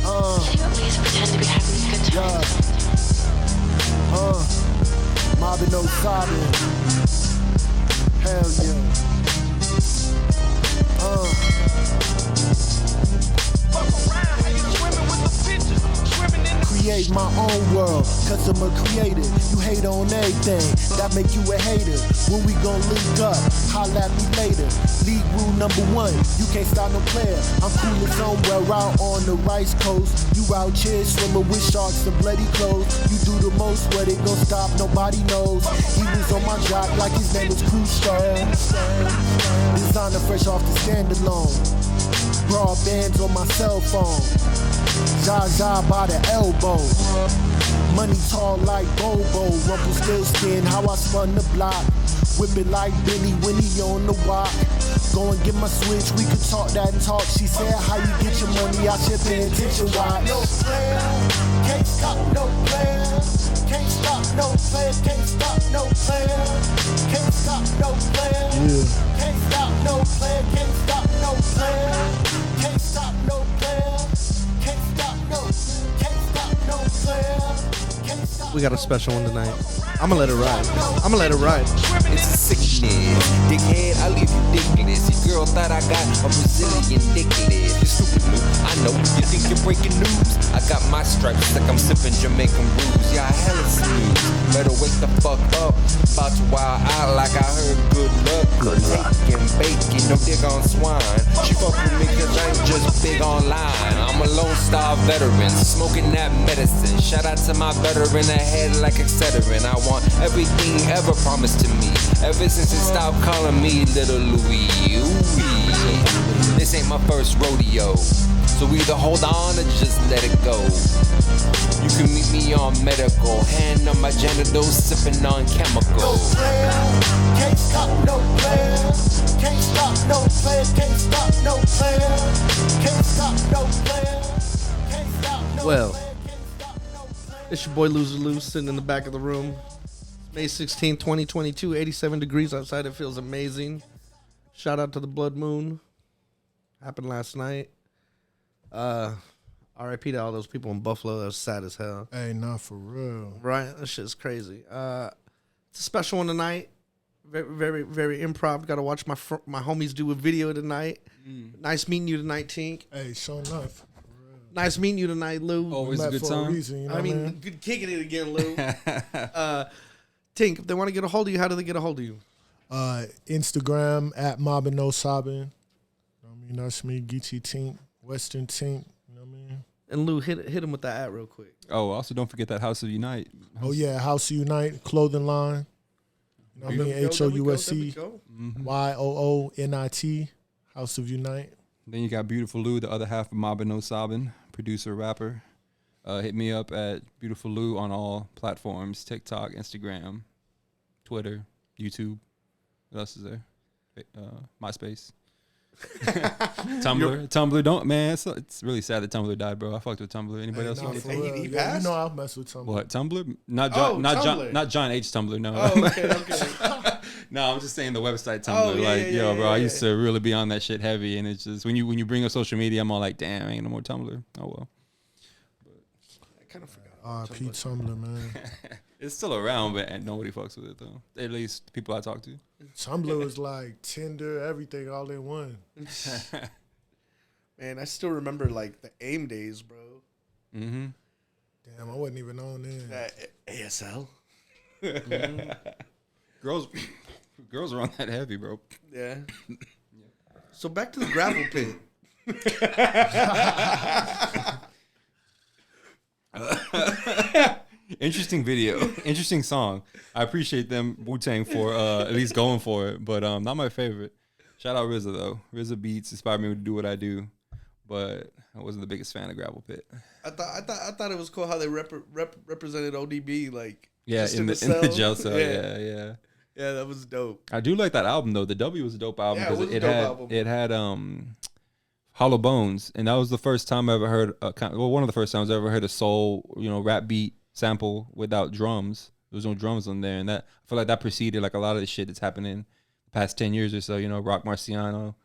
Pretend to be having a good time. Mobbing, no sobbing. Hell yeah. Create my own world, cause I'm a creator. You hate on everything, that make you a hater. When we gon' link up, holla at me later. League rule number 1, you can't stop no player. I'm coolin' somewhere out on the Rice Coast. You out here swimming with sharks and bloody clothes. You do the most, where they gon' stop, nobody knows. He was on my job like his name was Crusoe. Designer fresh off the standalone. Broad bands on my cell phone. Zaza by the elbow. Money tall like Bobo. Rumple still skin, how I spun the block. Whip it like Billy when he on the walk. Go and get my switch, we could talk that and talk. She said, how you get your money out here, pay attention, why? No player, can't stop no player. Can't stop no player, can't stop no player. Can't stop no player. Can't stop no player, can't stop no player. Can't stop no player. Can't stop no, can't stop no player. We got a special one tonight. I'ma let it ride. I'ma let it ride. It's a sickness. Dickhead, I leave you dickless. Your girl thought I got a Brazilian dickless. You stupid Lou. I know you think you're breaking news. I got my stripes like I'm sipping Jamaican brews. Yeah, I hella snooze. Better wake the fuck up. About to wild out like I heard good luck. Good taking bacon, no dig on swine. She fuck with me cause I ain't just big online. I'm a Lone Star veteran, smoking that medicine. Shout out to my veteran ahead like Excedrin. I want everything ever promised to me. Ever since it stopped calling me Little Louis. Ooh-wee. This ain't my first rodeo. So either hold on or just let it go. You can meet me on medical. Hand on my genitals, sipping on chemicals. No player, can't stop no player. Can't stop no player, can't stop no player. Can't stop no player. Can't stop no Well, player. it's your boy Loser Lou sitting in the back of the room. May 16, 2022, 87 degrees outside. It feels amazing. Shout out to the Blood Moon. Happened last night. RIP to all those people in Buffalo. That was sad as hell. Hey, not for real. Right? That shit's crazy. It's a special one tonight. Very, very, very improv. Got to watch my homies do a video tonight. Nice meeting you tonight, Tink. Hey, sure enough. Nice meeting you tonight, Lou. Always a good time. Reason, you know I mean, man? good kicking it again, Lou. Tink, if they want to get a hold of you, how do they get a hold of you? Instagram at Mobbin' No Sobbin'. I mean, that's me, Geechee Tink, Western Tink. You know what I mean? And Lou, hit him with that ad real quick. Oh, also don't forget that House of Unite. Oh yeah, House of Unite clothing line. You know what I mean? HOUSE YOONIT. House of Unite. Then you got Beautiful Lou, the other half of Mobbin' No Sobbin', producer, rapper. Hit me up at Beautiful Lou on all platforms: TikTok, Instagram, Twitter, YouTube. What else is there? MySpace. Tumblr. Don't, man. It's really sad that Tumblr died, bro. I fucked with Tumblr. Anybody else? He Yeah, passed? you know I'll mess with Tumblr. What, Tumblr? Not John. Tumblr. Not John H. Tumblr. No. Oh, okay. No, I'm just saying the website Tumblr. Oh, yeah, yeah, bro, yeah, I used to really be on that shit heavy, and it's just when you bring up social media, I'm all like, damn, ain't no more Tumblr. Oh well. I kind of forgot. R.I.P. Tumblr, man. It's still around, but nobody fucks with it though. At least the people I talk to. Tumblr was like Tinder, everything all in one. Man, I still remember like the AIM days, bro. Mm-hmm. Damn, I wasn't even on there. ASL. Girls are on that heavy, bro. Yeah. So back to the gravel pit. Interesting video, interesting song. I appreciate them Wu-Tang for at least going for it, but not my favorite. Shout out RZA though. RZA beats inspired me to do what I do, but I wasn't the biggest fan of Gravel Pit. I thought it was cool how they represented ODB like in the jail cell. Yeah. Yeah, that was dope. I do like that album though. The W was a dope album Yeah, it was a dope album. It had Hollow Bones, and that was the first time I ever heard one of the first times I ever heard a soul, rap beat sample without drums. There was no drums on there, and that I feel like that preceded like a lot of the shit that's happening the past 10 years or so. Rock Marciano,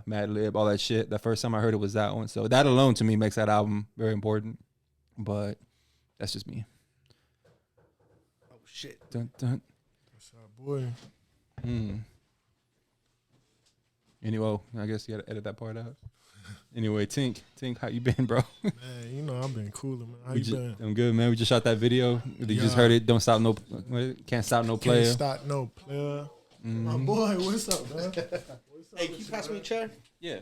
Mad Lib, all that shit. The first time I heard it was that one. So that alone to me makes that album very important. But that's just me. Oh shit. Dun, dun. That's our boy. Anyway, I guess you gotta edit that part out. Anyway, Tink, how you been, bro? Man, you know I've been cooling, man. How you been? I'm good, man. We just shot that video. You just heard it. Don't stop no, can't stop no player. Can't stop no player. My boy, what's up, man? Hey, can you pass me a chair? Yeah.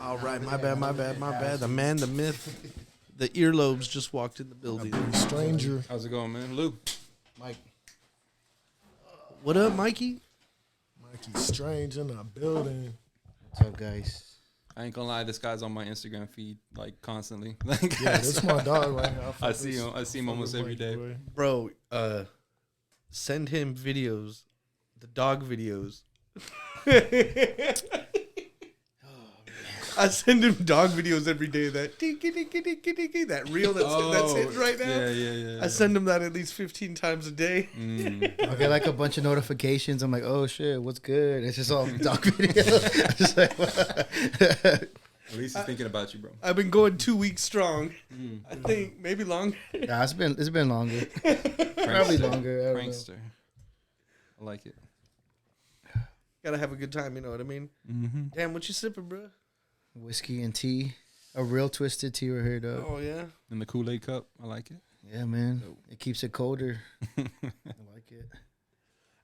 All right, my bad. The man, the myth, the earlobes just walked in the building. Stranger. How's it going, man? Lou. Mike. What up, Mikey? Mikey Strange in the building. What's up, guys? I ain't gonna lie, this guy's on my Instagram feed like constantly. Like, Yeah, this is my dog right now. I see him almost every day. Bro, send him videos, the dog videos. I send him dog videos every day. That that reel that's hitting right now. Yeah. I send him that at least 15 times a day. I get like a bunch of notifications. I'm like, oh shit, what's good? It's just all dog videos. I'm just like, At least he's thinking about you, bro. I've been going 2 weeks strong. I think maybe longer. nah, it's been longer. Probably longer. I don't know. Prankster. I like it. Gotta have a good time, you know what I mean? Mm-hmm. Damn, what you sipping, bro? Whiskey and tea. A real twisted tea right here, dog. Oh, yeah? In the Kool-Aid cup, I like it. Yeah, man. It keeps it colder. I like it.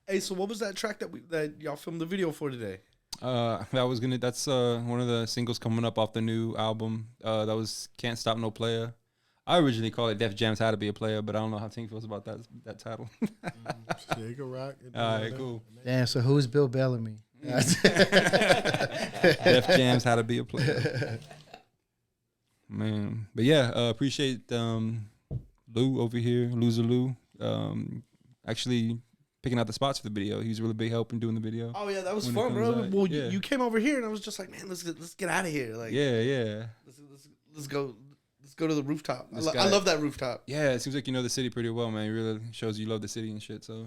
Hey, so what was that track that y'all filmed the video for today? That's one of the singles coming up off the new album. That was Can't Stop No Player. I originally called it Def Jam's How to Be a Player, but I don't know how Tink feels about that title. Shit, go rock. All right, cool. Damn, so who's Bill Bellamy? Def Jam's How to Be a Player. Man. But yeah, appreciate Lou over here, Loser Lou, actually picking out the spots for the video. He was a really big help in doing the video. Oh, yeah, that was When it fun, bro. comes out, Well, yeah. you came over here, and I was just like, man, let's get out of here. Like, Yeah. let's go to the rooftop. This I guy- love that rooftop. Yeah, it seems like you know the city pretty well, man. It really shows you love the city and shit, so.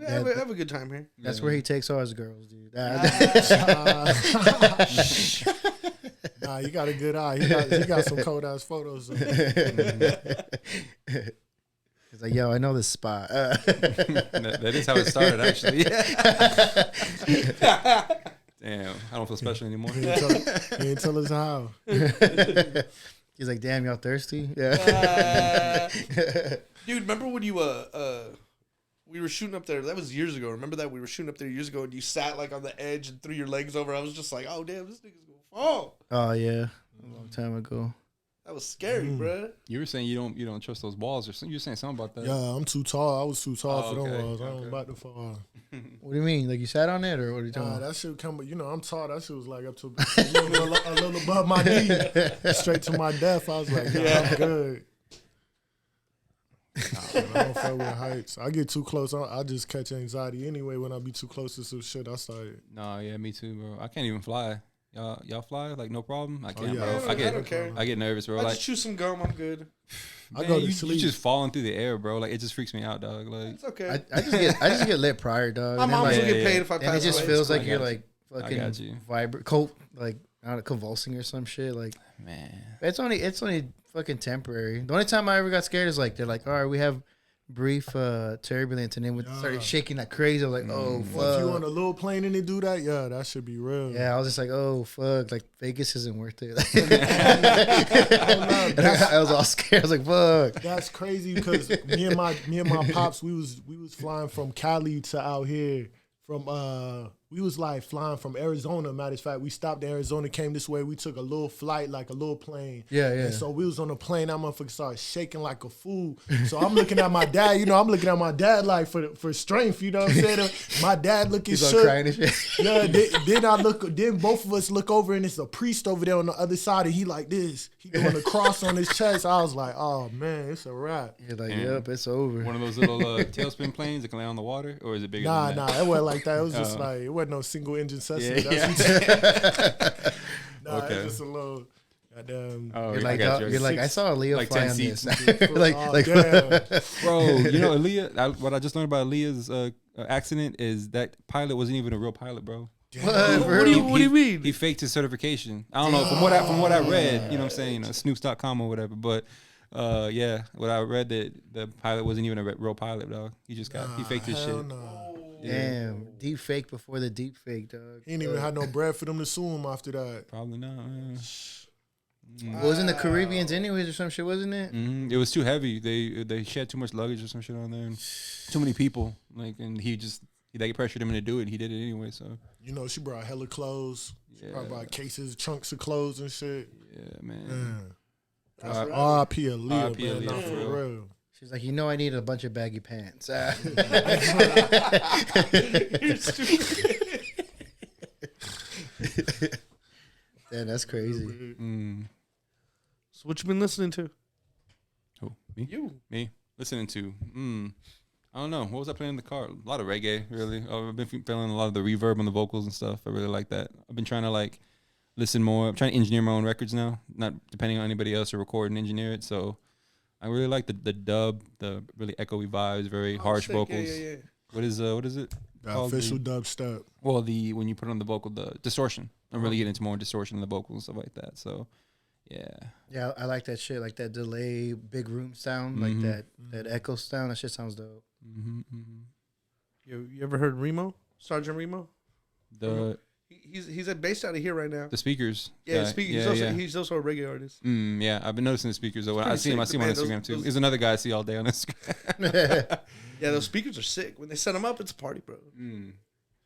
Have a good time here. That's where he takes all his girls, dude. Nah, you got a good eye. He got some cold ass photos. He's like, yo, I know this spot. that is how it started, actually. Damn, I don't feel special anymore. He didn't tell us how. He's like, damn, y'all thirsty? Yeah. Dude, remember when you we were shooting up there? That was years ago. Remember that we were shooting up there years ago, and you sat like on the edge and threw your legs over. I was just like, oh damn, this nigga's gonna fall. Oh yeah, a long time ago. That was scary, bruh. You were saying you don't trust those walls, or something. You were saying something about that. Yeah, I'm too tall. I was too tall for okay, them walls. I okay. was about to fall. What do you mean? Like you sat on it, or what are you talking Nah, about? that shit come. You know, I'm tall. That shit was like up to a little above my knee, straight to my death. I was like, yeah, I'm good. Nah, I don't fuck with heights. I get too close. I just catch anxiety anyway when I be too close to some shit. I started. No, yeah, me too, bro. I can't even fly. Y'all fly like no problem. I can't, yeah. bro. I don't care. I get nervous, bro. I Like just chew some gum. I'm good. I go to you sleep. just falling through the air, bro. Like it just freaks me out, dog. Like It's okay. I just get lit prior, dog. My And then, mom's like, will get yeah, paid if I and pass it just away. feels like I you're got like I got fucking you. like I don't know, convulsing or some shit. Like man. it's only fucking temporary. The only time I ever got scared is like they're like, all right, we have brief turbulence, and then we started shaking like crazy. I was like, oh Well, if you on fuck. a little plane and they do that, yeah, that should be real. Yeah, I was just like, oh fuck, like Vegas isn't worth it. And I was all scared. I was like, fuck. That's crazy because me and my pops, we was flying from Cali to out here. We was like flying from Arizona. Matter of fact, we stopped in Arizona, came this way. We took a little flight, like a little plane. Yeah. And so we was on the plane. That motherfucker started shaking like a fool. So I'm looking at my dad. You know, I'm looking at my dad like for strength. You know what I'm saying? My dad looking He's all shook. crying and shit. Yeah. Then both of us look over and it's a priest over there on the other side, and he like this. He doing a cross on his chest. I was like, oh man, it's a wrap. You're like, Damn. yep, it's over. One of those little tailspin planes that can land on the water, or is it bigger than that? Nah, it wasn't like that. It was just like it wasn't no single engine Cessna. Yeah, Nah, Okay. it's just a little goddamn. Oh, You're I like, got you. you're like, I saw a Leo like fly 10 on seats this. and like, Oh, like, damn. Bro, you know, Aaliyah, what I just learned about Aaliyah's accident is that pilot wasn't even a real pilot, bro. What do you mean? He faked his certification. I don't know from what I read. You know what I'm saying? You know, Snoops.com or whatever. But yeah, what I read that the pilot wasn't even a real pilot, dog. He just he faked his shit. No. Damn, deep fake before the deep fake, dog. He ain't even had no bread for them to sue him after that. Probably not. Man. It was in the Caribbeans anyways or some shit, wasn't it? It was too heavy. They had too much luggage or some shit on there. And too many people. Like, and they pressured him into do it. He did it anyway. So You know, she brought hella clothes. She Yeah. probably brought cases, chunks of clothes and shit. yeah, man. R.I.P. Aaliyah, R.I.P. man. Aaliyah, Not for for real. real. She's like, I need a bunch of baggy pants. Damn, that's crazy. So what you been listening to? Who? Me? You. Me? Listening to? I don't know. What was I playing in the car? A lot of reggae, really. I've been feeling a lot of the reverb on the vocals and stuff. I really like that. I've been trying to like listen more. I'm trying to engineer my own records now, not depending on anybody else to record and engineer it. So I really like the dub, the really echoey vibes, very harsh sick. vocals. Yeah. What is it? The called? official dubstep. Well, when you put on the vocal, the distortion. I'm really getting into more distortion in the vocals and stuff like that. So, yeah. Yeah, I like that shit, like that delay, big room sound, like that echo sound. That shit sounds dope. You ever heard Remo? Sergeant Remo? The He's based out of here right now. the speakers. Yeah, guy. speaking. He's also a reggae artist. Yeah, I've been noticing the speakers. Though. I pretty see him. I sick, see him on man. Instagram too. Those- There's another guy I see all day on Instagram. Yeah, those speakers are sick. When they set them up, it's a party, bro.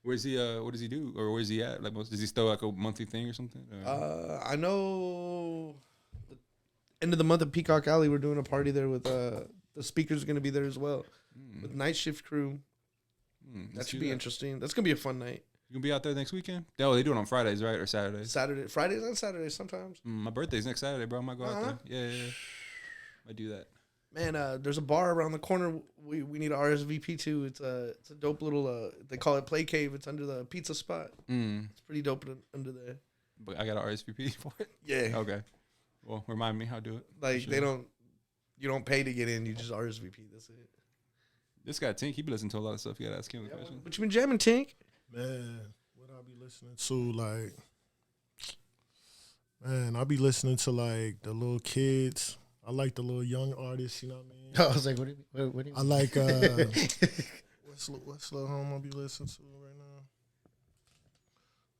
Where's he? What does he do? Or where's he at? Like, does he still like a monthly thing or something? I know. The end of the month at Peacock Alley, we're doing a party there with the speakers are going to be there as well with Night Shift Crew. That should be interesting. That's gonna be a fun night. You gonna be out there next weekend? Oh, they do it on Fridays, right, or Saturdays? Fridays and Saturdays sometimes. My birthday's next Saturday, bro. I might go out there. Yeah. I do that. Man, there's a bar around the corner. We need an RSVP to. It's a dope little. They call it Play Cave. It's under the pizza spot. It's pretty dope under there. But I got an RSVP for it. Yeah. Okay. Well, remind me how to do it. Like Sure. they don't. You don't pay to get in. You just RSVP. That's it. This guy Tink, he be listening to a lot of stuff. You gotta ask him the question. What you been jamming, Tink? Man, what I be listening to, like, man, I be listening to, like, the little kids. I like the little young artists, you know what I mean? I was like, what do you mean? I like, what's little home I be listening to right now?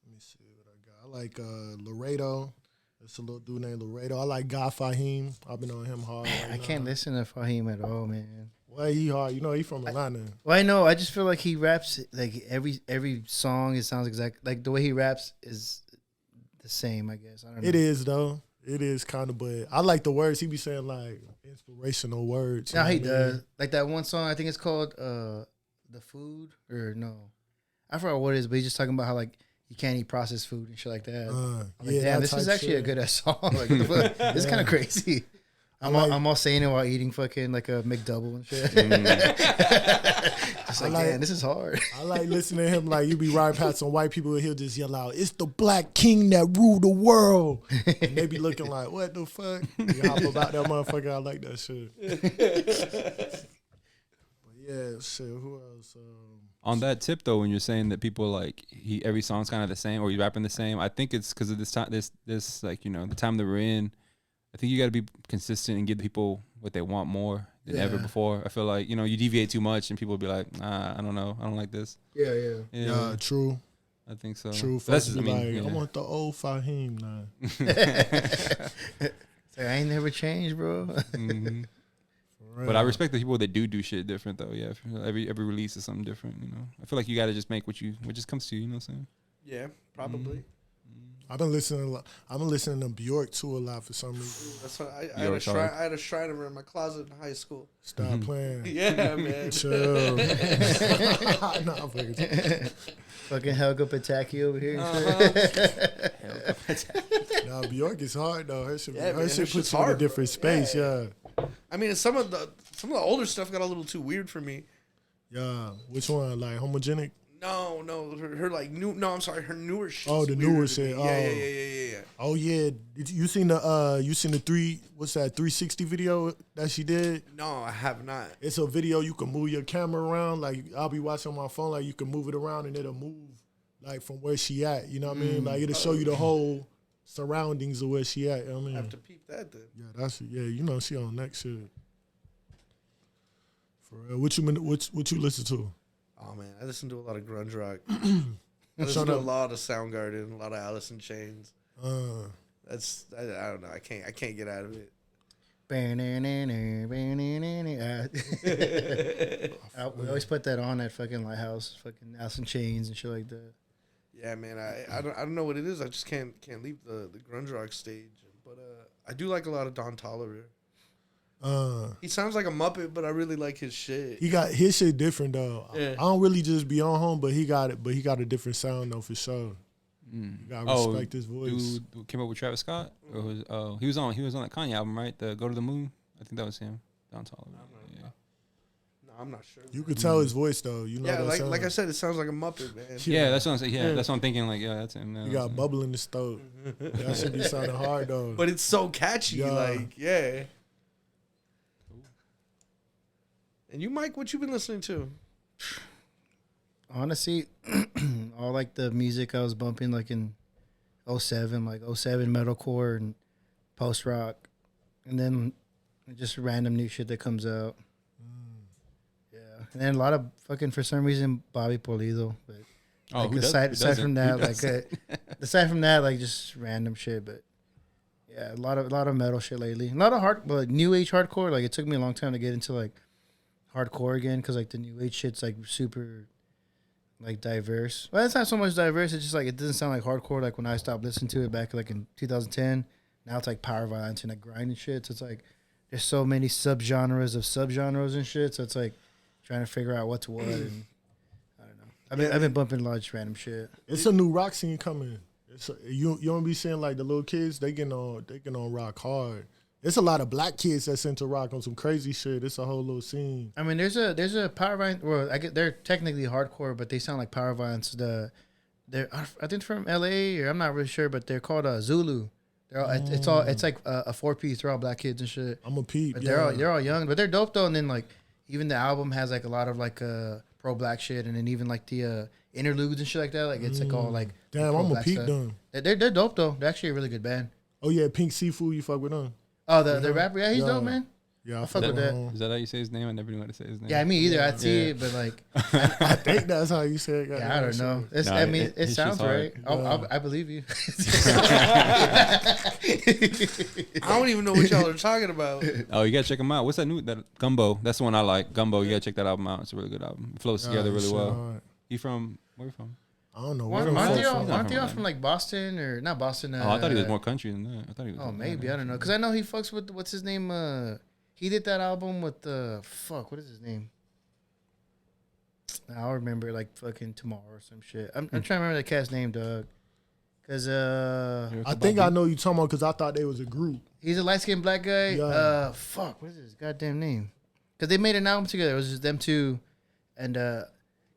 Let me see what I got. I like Laredo. It's a little dude named Laredo. I like Guy Fahim. I've been on him hard. Man, I right can't now. listen to Fahim at all, man. Well, he hard. You know, he from Atlanta. Well, I know. I just feel like he raps like every song. It sounds exact like the way he raps is the same. I guess I don't know. It is though. It is kind of, but I like the words. He be saying like inspirational words. you No, know he what I mean? does. Like that one song. I think it's called "The Food" or no, I forgot what it is. But he's just talking about how like you can't eat processed food and shit like that. I'm like, yeah, damn, that this is type actually a shit. good ass song. Like, what the fuck? It's kind of crazy. I'm all saying it while eating fucking like a McDouble and shit. Just like, like- damn, this is hard. I like listening to him. Like you be riding past some white people and he'll just yell out, "It's the black king that rule the world." And they be looking like, "What the fuck?" You hop about that motherfucker. I like that shit. But yeah, shit. Who else? On that tip though, when you're saying that people like every song's kind of the same or you rapping the same, I think it's because of this time, this like the time that we're in. I think you got to be consistent and give people what they want more than ever before. I feel like you deviate too much and people will be like, I don't know, I don't like this. Yeah, true. I think so. True. But that's Folks just, be like, I want the old Fahim now. It's like, I ain't never changed, bro. But I respect the people that do shit different though. Yeah, every release is something different. I feel like you got to just make what just comes to you. You know what I'm saying? Yeah, probably. I've been listening to Bjork too a lot for some reason. That's what I You're had a shrine of her in my closet in high school. Stop playing. Yeah, man. Chill. Nah, I'm fucking- Fucking Helga Pataki over here. Nah, Bjork is hard though. Her shit, Yeah, man, her puts shit's you in a hard, different bro. space. Yeah. Yeah. I mean, some of the older stuff got a little too weird for me. Yeah. Which one? Like homogenic? No. her like new. No, I'm sorry, her newer shit. Oh, the newer shit. Yeah. Oh yeah. Did you seen the 360 video that she did? No, I have not. It's a video you can move your camera around. Like I'll be watching on my phone, like you can move it around and it'll move like from where she at. You know what I mean? Like it'll show you the whole surroundings of where she at. You know what I mean? I have to peep that then. Yeah, you know she on next shit. For real. What you listen to? Oh man, I listen to a lot of grunge rock. I listen to a lot of Soundgarden, a lot of Alice in Chains. That's I don't know. I can't get out of it. We always put that on at fucking Lighthouse, fucking Alice in Chains and shit like that. Yeah, man. I don't know what it is. I just can't leave the grunge rock stage. But I do like a lot of Don Toliver. He sounds like a Muppet, but I really like his shit. He got his shit different though. Yeah. I don't really just be on home, but he got it. But he got a different sound though for sure. You gotta respect his voice. Dude who came up with Travis Scott. Or was, he was on that Kanye album, right? The Go to the Moon. I think that was him. Don Toliver. Yeah. No, I'm not sure. You could tell his voice though. You know. Yeah, that like I said, it sounds like a Muppet, man. Yeah, that's what I'm saying. Yeah, that's what I'm thinking. Like, yeah, that's him. He got bubble in his throat. That should be sounding hard though. But it's so catchy, Yeah. like yeah. And you, Mike, what you been listening to? Honestly, all like the music I was bumping like in 07, like 07 metalcore and post rock, and then just random new shit that comes out. Yeah, and then a lot of fucking, for some reason, Bobby Pulido. But like aside from that, aside from that, like just random shit. But yeah, a lot of metal shit lately. A lot of new age hardcore. Like it took me a long time to get into like hardcore again, because like the new age shit's like super like diverse. Well, it's not so much diverse. It's just like it doesn't sound like hardcore like when I stopped listening to it back like in 2010. Now it's like power violence and like grind and shit. So it's like there's so many subgenres of subgenres and shit. So it's like trying to figure out what's what. And I don't know. I've been bumping a lot of just random shit. It's a new rock scene coming. You don't be seeing like the little kids. They getting on rock hard. There's a lot of black kids that's into rock on some crazy shit. It's a whole little scene. I mean, there's a power violence. Well, they're technically hardcore, but they sound like power violence. I think from LA, or I'm not really sure, but they're called Zulu. They're all, it's like a 4-piece. They're all black kids and shit. I'm a peep. But yeah. they're all young, but they're dope though. And then like even the album has like a lot of like pro black shit, and then even like the interludes and shit like that. Like it's like all like Damn, I'm a peep them. They're dope though. They're actually a really good band. Oh yeah, Pink Seafood. You fuck with them? Oh, the rapper, yeah, he's dope, man. Yeah, I fuck with that. Is that how you say his name? I never knew how to say his name. Yeah, me either. I'd see it, but like, I think that's how you say it. yeah, I don't know. It sounds right. I believe you. I don't even know what y'all are talking about. Oh, you gotta check him out. What's that new? That Gumbo. That's the one I like. Gumbo. You gotta check that album out. It's a really good album. It flows together really well. Hard. He from where you from? I don't know. Aren't they all from like Boston or not Boston? I thought he was more country than that. I thought he was. Oh, maybe I don't know, because I know he fucks with what's his name. He did that album with what is his name? I'll remember like fucking tomorrow or some shit. I'm trying to remember that cat's name, Doug. Cause I think I know you talking about, because I thought they was a group. he's a light skinned black guy. Yeah. What is his goddamn name? Cause they made an album together. It was just them two, and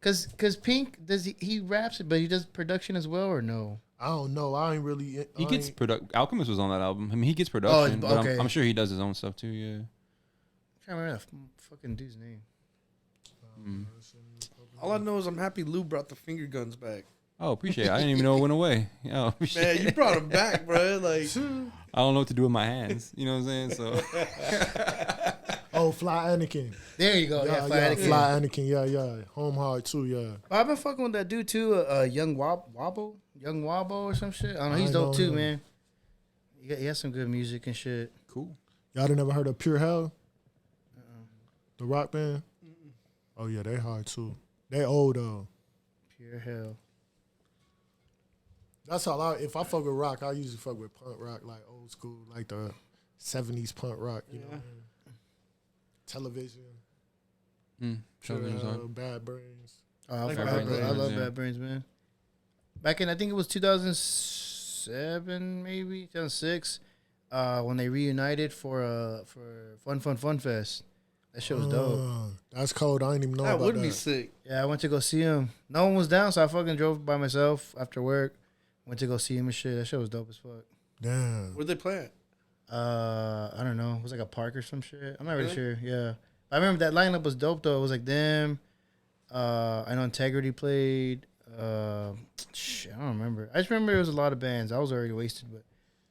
cause Pink he raps it, but he does production as well, or no? I don't know. I ain't really. He gets Alchemist was on that album. I mean, he gets production, but okay. I'm sure he does his own stuff too. Yeah. I can't remember that fucking dude's name. All I know is I'm happy Lou brought the finger guns back. Oh, appreciate it. I didn't even know it went away. Oh, Man, you brought them back, bro. Like, I don't know what to do with my hands. You know what I'm saying? So. Oh, Fly Anakin. There you go. Yeah, Fly Anakin. Fly Anakin. Yeah. Home Hard too. Yeah. I've been fucking with that dude too. Young Wobble or some shit. I don't know. He's dope too, man. He has some good music and shit. Cool. Y'all done never heard of Pure Hell? The rock band? Oh yeah, they hard too. They old though. Pure Hell. That's all if I fuck with rock, I usually fuck with punk rock, like old school, like the 70s punk rock, you know what I mean? Television. Bad Brains. Oh, I Bad Brains, love yeah. Bad Brains, man. Back in, I think it was 2007, maybe 2006, when they reunited for Fun Fest. That shit was dope. That's cold. I didn't even know That about would that. be sick. Yeah, I went to go see him. No one was down, so I fucking drove by myself after work. Went to go see him and shit. That shit was dope as fuck. Damn. Where'd they play at? I don't know. It was like a park or some shit. I'm not really Really? sure. Yeah, I remember that lineup was dope though. It was like them. I know Integrity played. Shit, I don't remember. I just remember there was a lot of bands. I was already wasted, but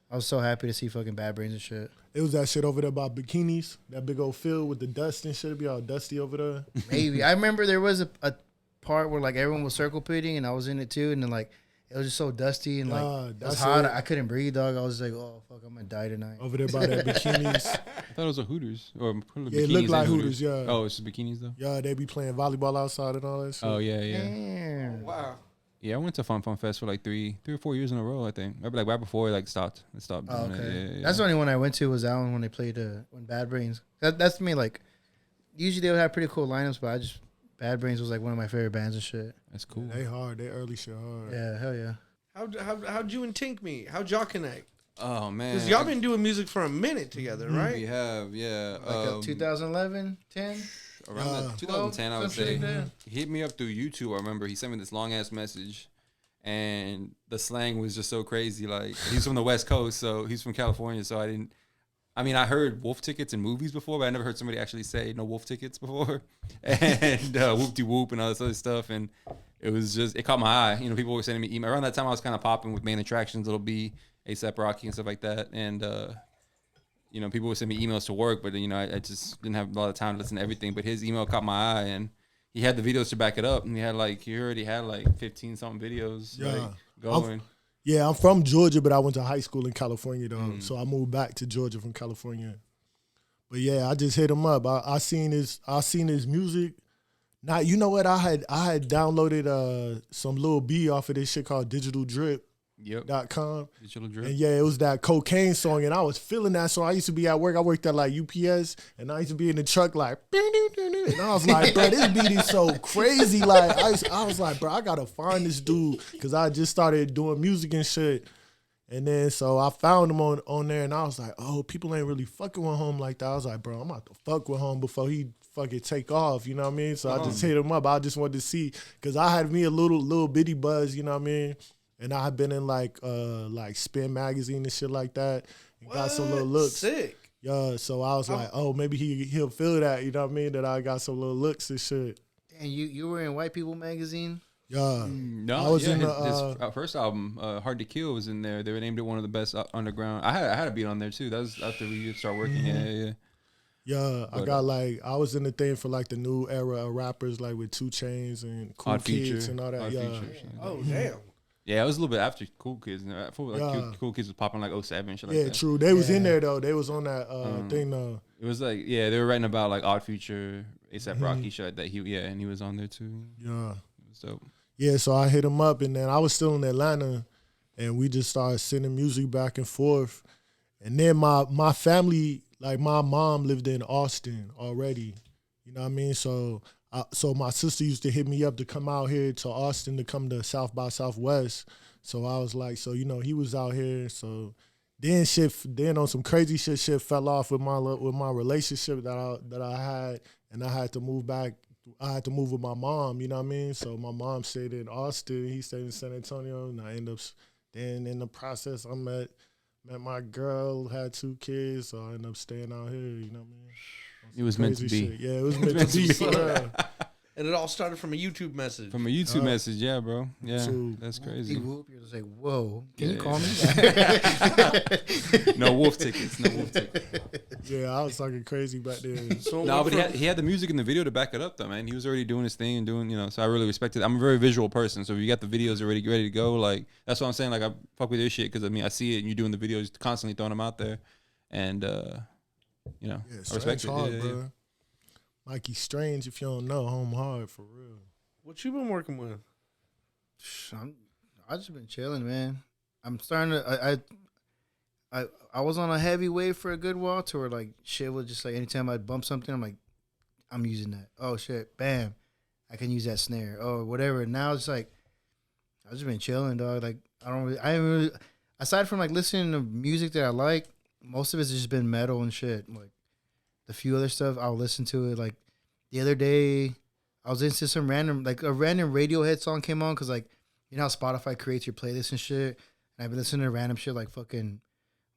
I was so happy to see fucking Bad Brains and shit. It was that shit over there by Bikinis. That big old field with the dust and shit. It'd be all dusty over there. Maybe I remember there was a part where like everyone was circle pitting and I was in it too, and then like it was just so dusty and like it was that's hot. it. I couldn't breathe, dog. I was like, oh fuck, I'm gonna die tonight. Over there by that Bikinis. I thought it was a Hooters or Yeah, it looked like Hooters, yeah. Oh, it's just bikinis though. Yeah, they be playing volleyball outside and all that shit. Oh yeah. Damn. Wow. Yeah, I went to Fun Fest for like three or 4 years in a row. I think like right before it stopped. It stopped. Oh, Doing okay. it. Yeah. That's the only one I went to was that one when they played when Bad Brains. That's me. Like usually they would have pretty cool lineups, but Bad Brains was like one of my favorite bands and shit. That's cool. They hard. They early shit hard. Yeah, hell yeah. How'd you and Tink meet? How'd y'all connect? Oh man, Because y'all been doing music for a minute together, right? We have, yeah. Like 2011, 10. Around 2010, I would something say. like that. He hit me up through YouTube. I remember he sent me this long ass message, and the slang was just so crazy. Like he's from the West Coast, so he's from California. So I heard wolf tickets in movies before, but I never heard somebody actually say no wolf tickets before. And whoop de whoop and all this other stuff. And it caught my eye. You know, people were sending me email. Around that time, I was kind of popping with Main Attractions, Little B, A$AP Rocky, and stuff like that. And you know, people would send me emails to work, but you know, I just didn't have a lot of time to listen to everything. But his email caught my eye, and he had the videos to back it up. And he already had like 15 something videos going. I'm from Georgia, but I went to high school in California though. So I moved back to Georgia from California. But yeah, I just hit him up. I seen his music. Now you know what? I had downloaded some Lil B off of this shit called Digital Drip. .com. Digital Drip. And yeah, it was that cocaine song, and I was feeling that song. I used to be at work. I worked at like UPS, and I used to be in the truck like, and I was like, bro, this beat is so crazy. Like, I was like, bro, I gotta find this dude because I just started doing music and shit. And then so I found him on there, and I was like, oh, people ain't really fucking with home like that. I was like, bro, I'm about to fuck with home before he fucking take off. You know what I mean? So I just hit him up. I just wanted to see because I had me a little bitty buzz. You know what I mean? And I had been in like Spin magazine and shit like that. And got some little looks. Sick. Yeah, so I was like, oh, maybe he'll feel that. You know what I mean? That I got some little looks and shit. And you were in White People magazine. Yeah. No, I was in his first album, Hard to Kill, was in there. They were named it one of the best underground. I had a beat on there too. That was after we started working. Yeah. Yeah, But, I was in the thing for like the new era of rappers, like with 2 Chainz and Cool Odd Kids Future, and all that. Odd Yeah. Future, something like Oh, that. damn. Yeah, it was a little bit after Cool Kids. I feel like Yeah. Cool Kids was popping like 07, shit like Yeah, that. true. They was in there though. They was on that thing though. It was like, yeah, they were writing about like Odd Future, A$AP Rocky, shit like that. And he was on there too. Yeah. It was dope. Yeah, so I hit him up, and then I was still in Atlanta, and we just started sending music back and forth. And then my family, like my mom lived in Austin already. You know what I mean? So my sister used to hit me up to come out here to Austin to come to South by Southwest. So I was like, so you know, he was out here. So then on some crazy shit fell off with my relationship that I had, and I had to move back. I had to move with my mom, you know what I mean? So my mom stayed in Austin, he stayed in San Antonio, and I ended up, then in the process, I met my girl, had 2 kids, so I ended up staying out here, you know what I mean? It was meant to be. Shit. Yeah, it was meant to be. For real. And it all started from a YouTube message. From a YouTube message, yeah, bro. Yeah, YouTube. that's Whoop, crazy. you're just like, whoa, can you Yeah. call me? No wolf tickets. No wolf tickets. Yeah, I was talking crazy back then. So No, but he had the music and the video to back it up, though, man. He was already doing his thing and doing, you know. So I really respected it. I'm a very visual person, so if you got the videos already ready to go, like that's what I'm saying. Like I fuck with your shit because I mean I see it and you're doing the videos, constantly throwing them out there, and you know, Yeah, I respect Strange it. hard, Yeah, bro. yeah. Mikey Strange, if you don't know, home hard for real. What you been working with? I just been chilling, man. I'm starting to. I was on a heavy wave for a good while to where like shit was just like anytime I bump something, I'm like, I'm using that. Oh shit, bam, I can use that snare. Oh whatever. Now it's like I just been chilling, dog. Like I haven't really, aside from like listening to music that I like, most of it's just been metal and shit. Like the few other stuff, I'll listen to it. Like the other day, I was into some random Radiohead song came on because like you know how Spotify creates your playlist and shit. And I've been listening to random shit like fucking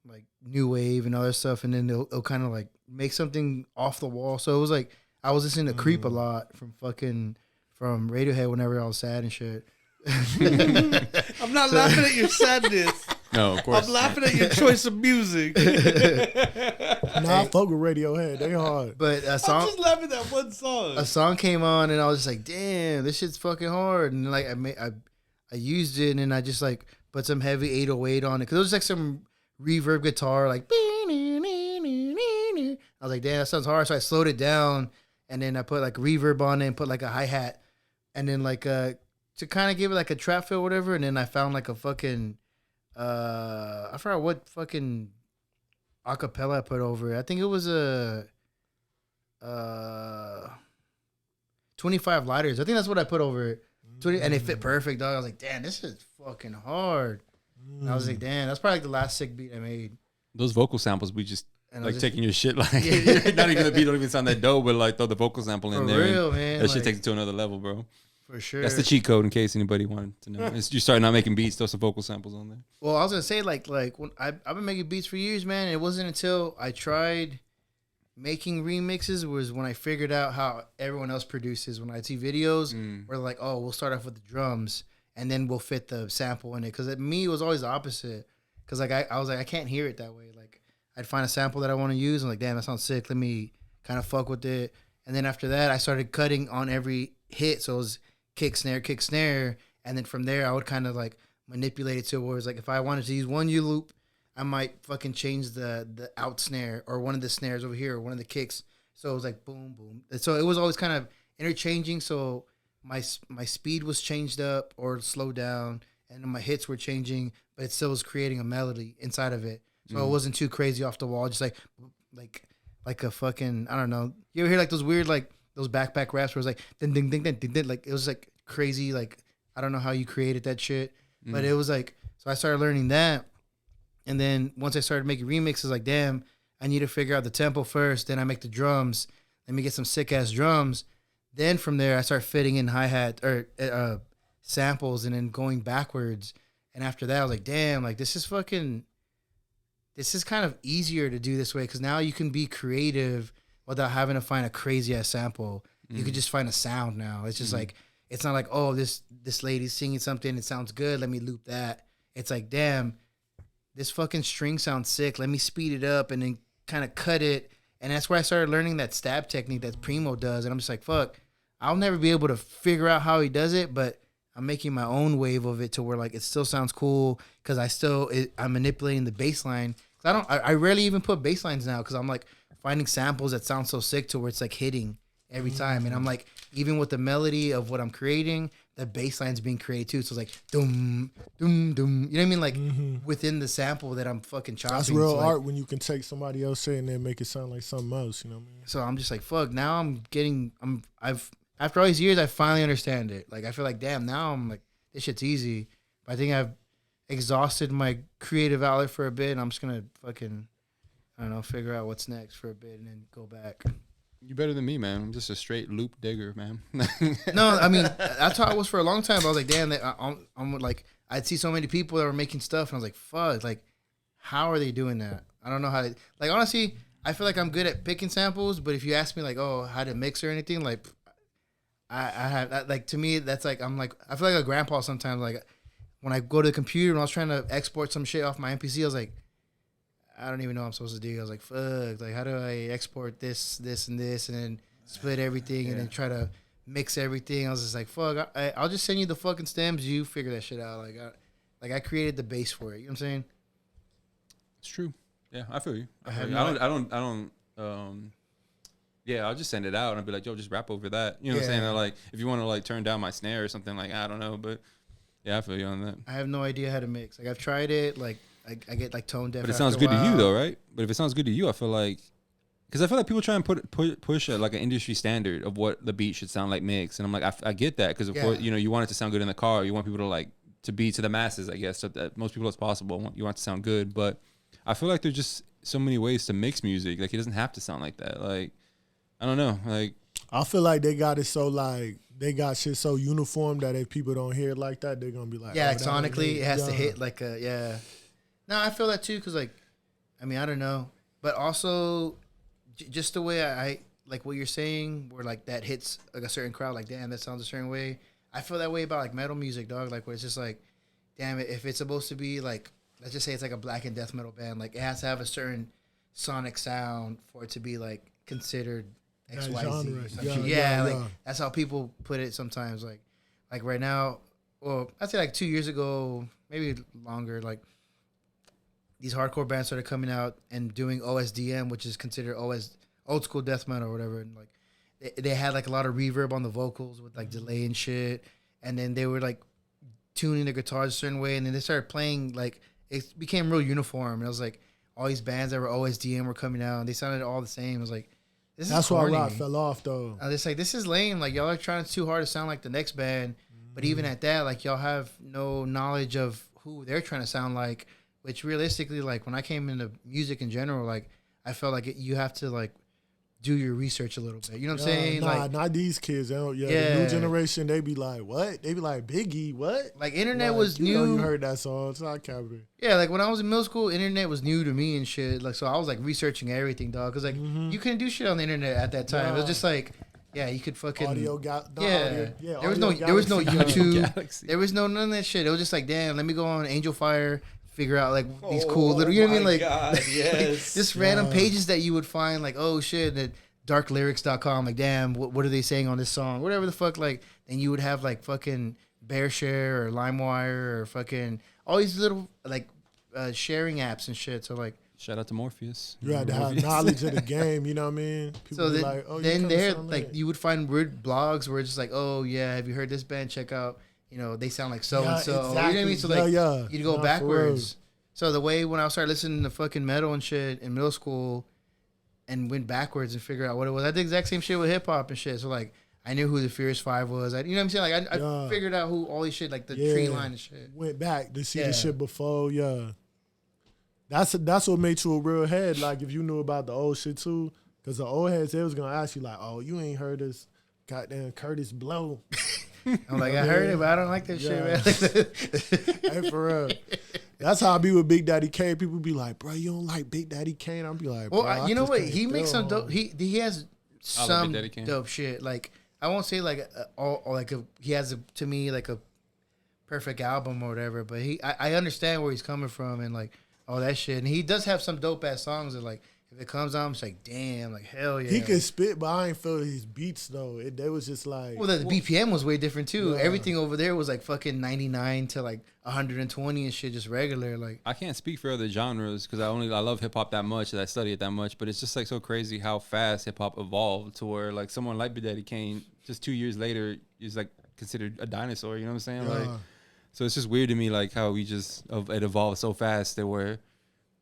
like new wave and other stuff, and then it'll kind of like make something off the wall. So it was like I was listening to Creep a lot from Radiohead whenever I was sad and shit. I'm not laughing at your sadness. No, of course. I'm laughing at your choice of music. Nah, I fuck with Radiohead. They hard. But I'm just laughing at one song. a song came on, and I was just like, damn, this shit's fucking hard. And like I used it, and then I just like put some heavy 808 on it because it was like some reverb guitar, like. I was like, damn, that sounds hard. So I slowed it down, and then I put like reverb on it, and put like a hi hat, and then like to kind of give it like a trap feel, or whatever. And then I found like a fucking I forgot what fucking acapella I put over it. I think it was a 25 lighters. I think that's what I put over it. 20, and it fit perfect, dog. I was like, damn, this is fucking hard. And I was like, damn, that's probably like the last sick beat I made. Those vocal samples, we just And I like was taking your shit like not even the beat don't even sound that dope, but like throw the vocal sample in For there. real, man. That shit Like, takes it to another level, bro. for sure. That's the cheat code in case anybody wanted to know. It's, you start not making beats, throw some vocal samples on there. Well, I was gonna say like when I've been making beats for years, man. It wasn't until I tried making remixes was when I figured out how everyone else produces. When I see videos where like, oh, we'll start off with the drums and then we'll fit the sample in it. Because me, it was always the opposite. Because like I was like, I can't hear it that way. Like I'd find a sample that I want to use and like, damn, that sounds sick. Let me kind of fuck with it. And then after that, I started cutting on every hit. So it was kick, snare. And then from there, I would kind of like manipulate it to where it's like, if I wanted to use one U loop, I might fucking change the out snare or one of the snares over here or one of the kicks. So it was like boom, boom. And so it was always kind of interchanging. So my speed was changed up or slowed down, and my hits were changing, but it still was creating a melody inside of it. So it wasn't too crazy off the wall, just like a fucking, I don't know. You ever hear like those weird like those backpack raps where it's like ding ding ding ding ding ding, like it was like crazy, like I don't know how you created that shit, but it was like, so I started learning that. And then once I started making remixes, like, damn, I need to figure out the tempo first. Then I make the drums. Let me get some sick ass drums. Then from there, I start fitting in hi-hat or samples and then going backwards. And after that, I was like, damn, like this is kind of easier to do this way because now you can be creative without having to find a crazy ass sample. You could just find a sound now. It's just like, it's not like, oh, this lady's singing something. It sounds good. Let me loop that. It's like, damn, this fucking string sounds sick. Let me speed it up and then kind of cut it. And that's where I started learning that stab technique that Primo does. And I'm just like, fuck, I'll never be able to figure out how he does it, but I'm making my own wave of it to where like it still sounds cool because I'm manipulating the bass line. I rarely even put bass lines now because I'm like finding samples that sound so sick to where it's like hitting every time. And I'm like, even with the melody of what I'm creating, the bass line's being created too. So it's like, doom, doom, doom. You know what I mean? Like within the sample that I'm fucking chopping. That's real so art like, when you can take somebody else and then make it sound like something else, you know what I mean? so I'm just like, fuck, now after all these years, I finally understand it. Like, I feel like, damn, now I'm like, this shit's easy. But I think I've exhausted my creative outlet for a bit, and I'm just going to fucking, I don't know, figure out what's next for a bit and then go back. You better than me, man. I'm just a straight loop digger, man. No, I mean, that's how I was for a long time. But I was like, damn, I'm like, I'd see so many people that were making stuff, and I was like, fuck, like, how are they doing that? I don't know how to, like, honestly, I feel like I'm good at picking samples, but if you ask me, like, oh, how to mix or anything, like, I have, like, to me, that's like, I'm like, I feel like a grandpa sometimes, like, when I go to the computer and I was trying to export some shit off my MPC, I was like, I don't even know what I'm supposed to do. I was like, fuck, like, how do I export this, and this, and then split everything and then try to mix everything? I was just like, fuck, I'll just send you the fucking stems. You figure that shit out. Like I created the base for it. You know what I'm saying? It's true. Yeah, I feel you. Yeah, I'll just send it out and I'll be like, yo, just rap over that. You know what I'm saying? Or like, if you want to like turn down my snare or something, like, I don't know, but yeah, I feel you on that. I have no idea how to mix. Like, I've tried it. Like, I get like tone deaf. But it sounds good to you though, right? But if it sounds good to you, I feel like, because I feel like people try and push like an industry standard of what the beat should sound like mix, and I'm like, I get that because of course, you know, you want it to sound good in the car. You want people to like to be to the masses, I guess, so that most people as possible. You want it to sound good, but I feel like there's just so many ways to mix music. Like it doesn't have to sound like that. Like I don't know. Like I feel like they got it so like they got shit so uniform that if people don't hear it like that, they're gonna be like, Yeah, oh, like that sonically, ain't- it has to yeah. hit like a yeah. No, I feel that too because like, I mean, I don't know, but also just the way I like what you're saying, where like that hits like a certain crowd, like damn, that sounds a certain way. I feel that way about like metal music, dog. Like where it's just like, damn it, if it's supposed to be like, let's just say it's like a black and death metal band, like it has to have a certain sonic sound for it to be like considered X That Y genre. Z. Yeah, Yeah, yeah, like yeah. that's how people put it sometimes. Like right now, well, I'd say like 2 years ago, maybe longer. Like these hardcore bands started coming out and doing OSDM, which is considered old school death metal or whatever. And like they had like a lot of reverb on the vocals with like delay and shit. And then they were like tuning the guitars a certain way. And then they started playing like it became real uniform. And I was like, all these bands that were OSDM were coming out and they sounded all the same. I was like, this That's is why corny. rock fell off though. I was just like, this is lame. Like y'all are trying too hard to sound like the next band. But even at that, like y'all have no knowledge of who they're trying to sound like. Which realistically, like when I came into music in general, like I felt like you have to like do your research a little bit. You know what I'm saying? Nah, Like, not these kids. They don't, the Yeah. new generation, they be like, what? They be like, Biggie, what? like internet Like, was you know new. you heard that song. It's not capital. Yeah, like when I was in middle school, internet was new to me and shit. Like, so I was like researching everything, dog. Cause like you couldn't do shit on the internet at that time. It was Nah. just like, yeah, you could fucking Audio got yeah. yeah. There was no Galaxy. YouTube. Galaxy. There was none of that shit. It was just like, damn, let me go on Angel Fire, figure out like these cool little, you know what I mean? Like, yes. just random pages that you would find, like, oh shit, at darklyrics.com, like, damn, what are they saying on this song? Whatever the fuck, like, then you would have like fucking BearShare or LimeWire or fucking all these little like sharing apps and shit. So like, shout out to Morpheus. You had to have Morpheus. knowledge of the game, you know what I mean? People so be then, like, oh, you then kinda there, sound like, you would find weird blogs where it's just like, oh yeah, have you heard this band? Check out, you know, they sound like so Yeah, and so. You know what I mean? So exactly. like, Yeah, yeah. you'd go Nah, for backwards. So the way when I started listening to fucking metal and shit in middle school, and went backwards and figure out what it was. I did the exact same shit with hip hop and shit. So like, I knew who the Furious Five was. You know what I'm saying? Like, I Yeah. figured out who all these shit, like the Yeah. tree line and shit. Went back to see Yeah. the shit before, yeah. That's what made you a real head. Like if you knew about the old shit too, because the old heads they was gonna ask you like, oh, you ain't heard this goddamn Curtis Blow. I'm like, I heard it, but I don't like that shit, man. Hey, for real. That's how I be with Big Daddy Kane. People be like, bro, you don't like Big Daddy Kane? I'll be like, Well, bro, I you know just what? can't He makes some feel dope. He has I love some Big Daddy Kane. dope shit. Like, I won't say like he has to me like a perfect album or whatever. But I understand where he's coming from and like all that shit. And he does have some dope ass songs that like if it comes on, it's like damn, like hell yeah. He could spit, but I ain't feel his beats though. They was just like, Well, the BPM was way different too. Yeah. Everything over there was like fucking 99 to like 120 and shit, just regular. Like, I can't speak for other genres because I love hip hop that much that I study it that much. But it's just like so crazy how fast hip hop evolved to where like someone like Big Daddy Kane just 2 years later is like considered a dinosaur. You know what I'm saying? Yeah. Like, so it's just weird to me like how it evolved so fast that where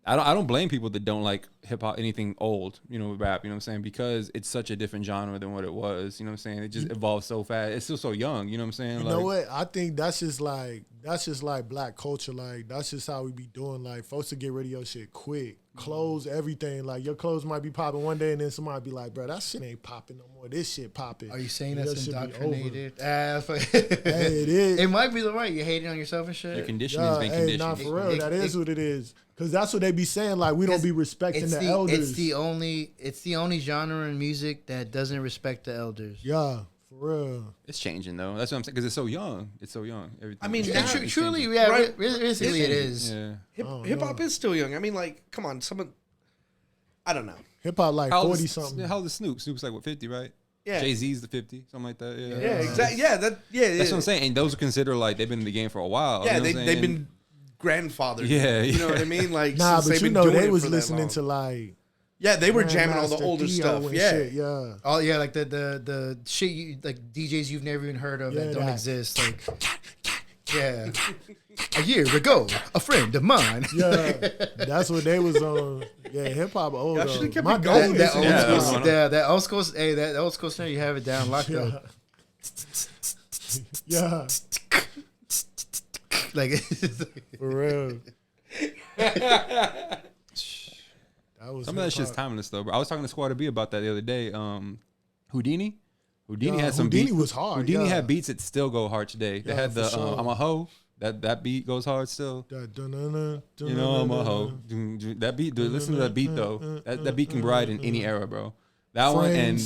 I don't blame people that don't like hip hop, anything old, you know, rap, you know what I'm saying? Because it's such a different genre than what it was, you know what I'm saying? It just evolved so fast. It's still so young, you know what I'm saying? you know what? I think that's just like black culture. Like that's just how we be doing. Like folks to get rid of your shit quick, clothes, everything. Like your clothes might be popping one day, and then somebody be like, "Bro, that shit ain't popping no more. This shit popping." are you saying Your that's shit be indoctrinated? Hey, it is. It might be the right. You're hating on yourself and shit. Your conditioning's been hey, conditioned. nah, for real, that is what it is. Cause that's what they be saying. Like we don't be respecting it's the elders. It's the only genre in music that doesn't respect the elders. Yeah, for real. It's changing though. That's what I'm saying because it's so young. It's so young. Everything. I mean, it's now- changing. It's Truly, changing. yeah, Right. realistically it is. Yeah. Hip hop is still young. I mean, like, come on, I don't know. Hip hop like How old 40 is- something. How old is Snoop? Snoop's like what 50, right? Yeah. Jay-Z's the 50, something like that. Yeah. Yeah, exactly. Yeah, That's what I'm saying. And those are considered like they've been in the game for a while. Yeah, you know what I'm they've saying? been grandfathered. Yeah, You know yeah. what I mean? Like, Nah, since but they've you been know doing they it was for that listening long. to like Yeah, they were jamming all the Grandmaster older Theo stuff. and Yeah. shit, yeah. Oh yeah, like the shit you like DJs you've never even heard of Yeah, that don't that. exist. Like, yeah, a year ago, a friend of mine. Yeah, that's what they was on. Yeah, hip hop old. Y'all though. should've kept My it goal going. is That to- old Yeah, school, that's that old school, hey, that old school snare, you have it down locked up. yeah, Like, for real. That was Some of that shit's hip-hop. timeless though, bro. I was talking to Squad B about that the other day. Houdini Yeah, had some Houdini beats. was hard, Houdini yeah. had beats that still go hard today. They Yeah, had for the sure. I'm a hoe. That beat goes hard still. That dun-dun-dun, You know I'm a hoe. dun-dun-dun. That beat, dude. Listen to that beat though. That beat can ride in any era, bro. That one and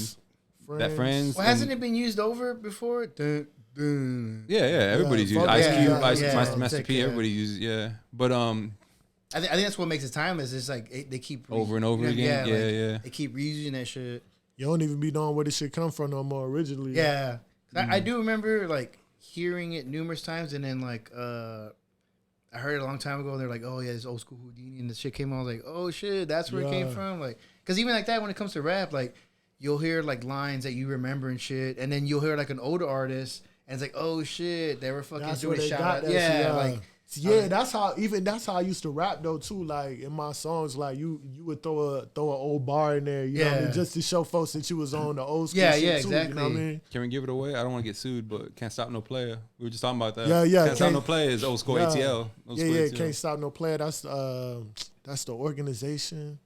that Friends. Well, hasn't it been used over before? Dun, dun. Yeah, everybody's fuck using Ice yeah, Cube, yeah. Master P. Yeah. Everybody uses but I think that's what makes it timeless. It's like they keep over and over again. Yeah, yeah. They keep reusing that shit. You don't even be knowing where this shit come from no more originally. Yeah, I do remember like hearing it numerous times, and then like I heard it a long time ago. And they're like, "Oh yeah, this old school Houdini," and the shit came on. I was like, "Oh shit, that's where it came from." Like, because even like that, when it comes to rap, like you'll hear like lines that you remember and shit, and then you'll hear like an older artist, and it's like, "Oh shit, they were fucking That's where doing a they shout got out." that. Yeah, like. That's how I used to rap though too. Like in my songs, like you would throw an old bar in there, you know what I mean? Just to show folks that you was on the old school shit too, exactly. you know what I mean? Can we give it away? I don't want to get sued, but Can't Stop No Player. We were just talking about that. Yeah. Can't Stop No Player is old school ATL. Old school ATL. Can't Stop No Player. That's the organization.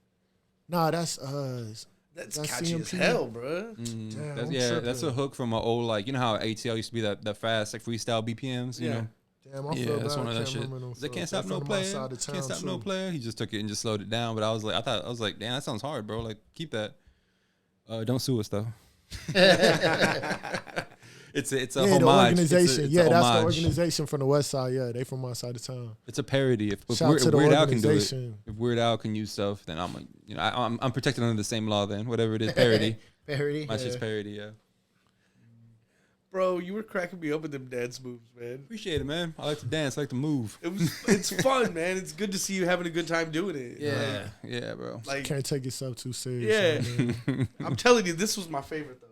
Nah, that's That's That's catchy as CMP. hell, bro. damn, That's, I'm yeah, tripping. that's a hook from an old, like, you know how ATL used to be that fast, like freestyle BPMs, you Yeah. know? Damn, I Yeah, feel that's bad. one of I that can't shit. remember them Is that folks. Can't Stop That's No from my Player? side of town, Can't Stop No too. Player. He just took it and just slowed it down. But I was like, damn, that sounds hard, bro. Like, keep that. Don't sue us though. It's a Yeah, homage. the organization. It's a That's the homage. organization from the west side. Yeah, they from my side of town. It's a parody. If Shout out to the Weird Al can do it, organization. if Weird Al can use stuff, then I'm, I'm protected under the same law. Then whatever it is, parody. Parody. My shit's parody. Yeah. Bro, you were cracking me up with them dance moves, man. Appreciate it, man. I like to dance. I like to move. It's fun, man. It's good to see you having a good time doing it. Yeah, yeah, bro. Like, Can't take yourself too serious. yeah. man. I'm telling you, this was my favorite though.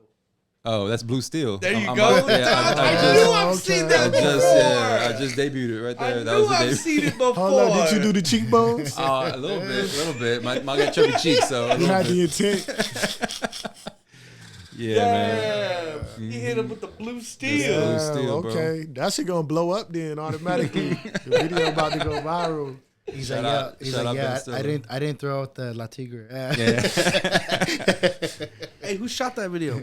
Oh, that's Blue Steel. There you I'm go. about- yeah, I just- knew I've seen that before. I just debuted it right there. I That knew was the I've debut. seen it before. Hold on, did you do the cheekbones? A little bit. My got chubby cheeks, so a You little had bit. the intent. Yeah, man. Damn. He hit him with the blue steel. Yeah. Blue Steel, bro. Okay, that shit gonna blow up then automatically. The video about to go viral. He's Shout like, out- yeah. He's shout like, out Ben yeah. Stiller. I didn't throw out the La Tigre. Hey, who shot that video?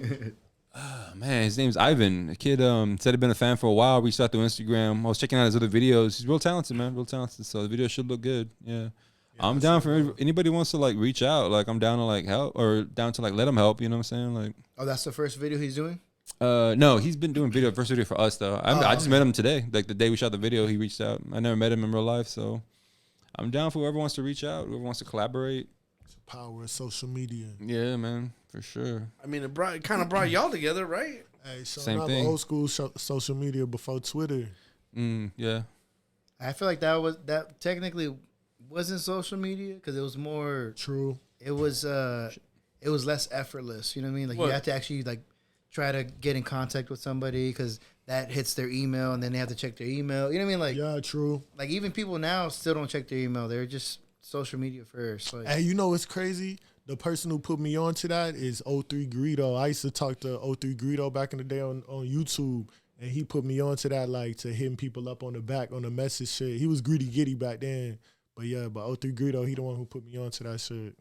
Oh, man, his name's Ivan. The kid said he'd been a fan for a while. Reached out through Instagram. I was checking out his other videos. He's real talented, man. Real talented. So the video should look good. Yeah. I'm down for anybody who wants to like reach out. Like I'm down to like help or down to like let him help. You know what I'm saying? Like, Oh, that's the first video he's doing? no, he's been doing first video for us though. I just met him today. Like the day we shot the video, he reached out. I never met him in real life, so I'm down for whoever wants to reach out, whoever wants to collaborate. It's the power of social media. Yeah, man, for sure. I mean, it kind of brought y'all together, right? Hey, so Same I'm thing. old school social media before Twitter. Yeah. I feel like that technically wasn't social media because it was more. True. It was less effortless. You know what I mean? Like What? you have to actually like try to get in contact with somebody because that hits their email and then they have to check their email. You know what I mean? Like Yeah, true. like even people now still don't check their email. They're just social media first. Like Hey, you know what's crazy? The person who put me on to that is 03 Greedo. I used to talk to 03 Greedo back in the day on YouTube, and he put me on to that, like, to hitting people up on the back on the message shit. He was Greedy Giddy back then. But yeah, but 03 Greedo, he the one who put me on to that shit.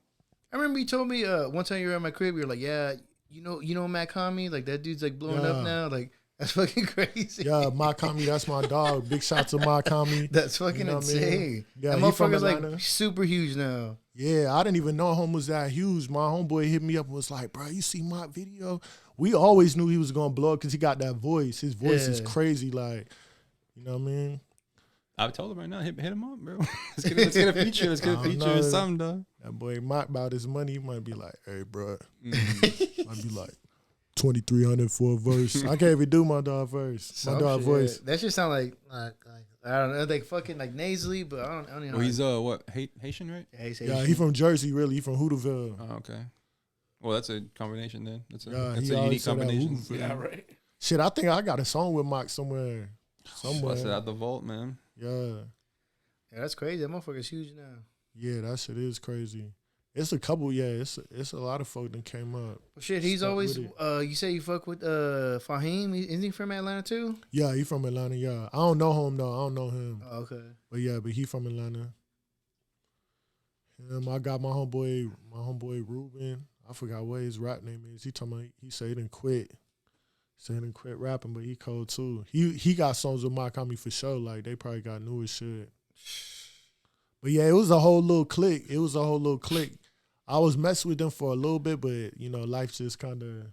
I remember you told me one time you were at my crib. You were like, yeah, you know Matt Comey, like that dude's like blowing up Yeah. now. Like that's fucking crazy. Yeah, My Kami, that's my dog. Big shout to My Kami. That's fucking You know what I insane. mean? Yeah, that he from motherfucker's Atlanta. like super huge now. Yeah, I didn't even know home was that huge. My homeboy hit me up and was like, bro, you see my video? We always knew he was going to blow up because he got that voice. His voice is Yeah. crazy. Like, you know what I mean? I told him right now, hit him up, bro. let's get a feature. Let's get a I feature know. or something, dog. That boy Mike about his money, he might be like, hey, bro. Might be like, 2,300 for a verse. I can't even do my dog verse. My Some dog shit. voice. That should sound like I don't know, like fucking like nasally, but I don't even know. Well, he's what Haitian, right? Yeah, he's Yeah, he from Jersey, really. He from Hooterville. Oh, okay. Well, that's a combination then. That's Yeah, a he unique always said that combination. Hooterville. Yeah, right. Shit, I think I got a song with Mike somewhere. Busted out the vault, man. Yeah. Yeah, that's crazy. That motherfucker's huge now. Yeah, that shit is crazy. It's a couple, it's a lot of folk that came up. Well, shit, he's Stuck always. with You say you fuck with Fahim? Isn't he from Atlanta too? Yeah, he from Atlanta, yeah. I don't know him though. I don't know him. Oh, okay. But yeah, but he from Atlanta. I got my homeboy Ruben. I forgot what his rap name is. He told me he said he didn't quit. He didn't quit rapping, but he cold too. He got songs with Mark Homie for sure. Like they probably got newer shit. But yeah, it was a whole little clique. I was messing with them for a little bit, but you know, life just kind of,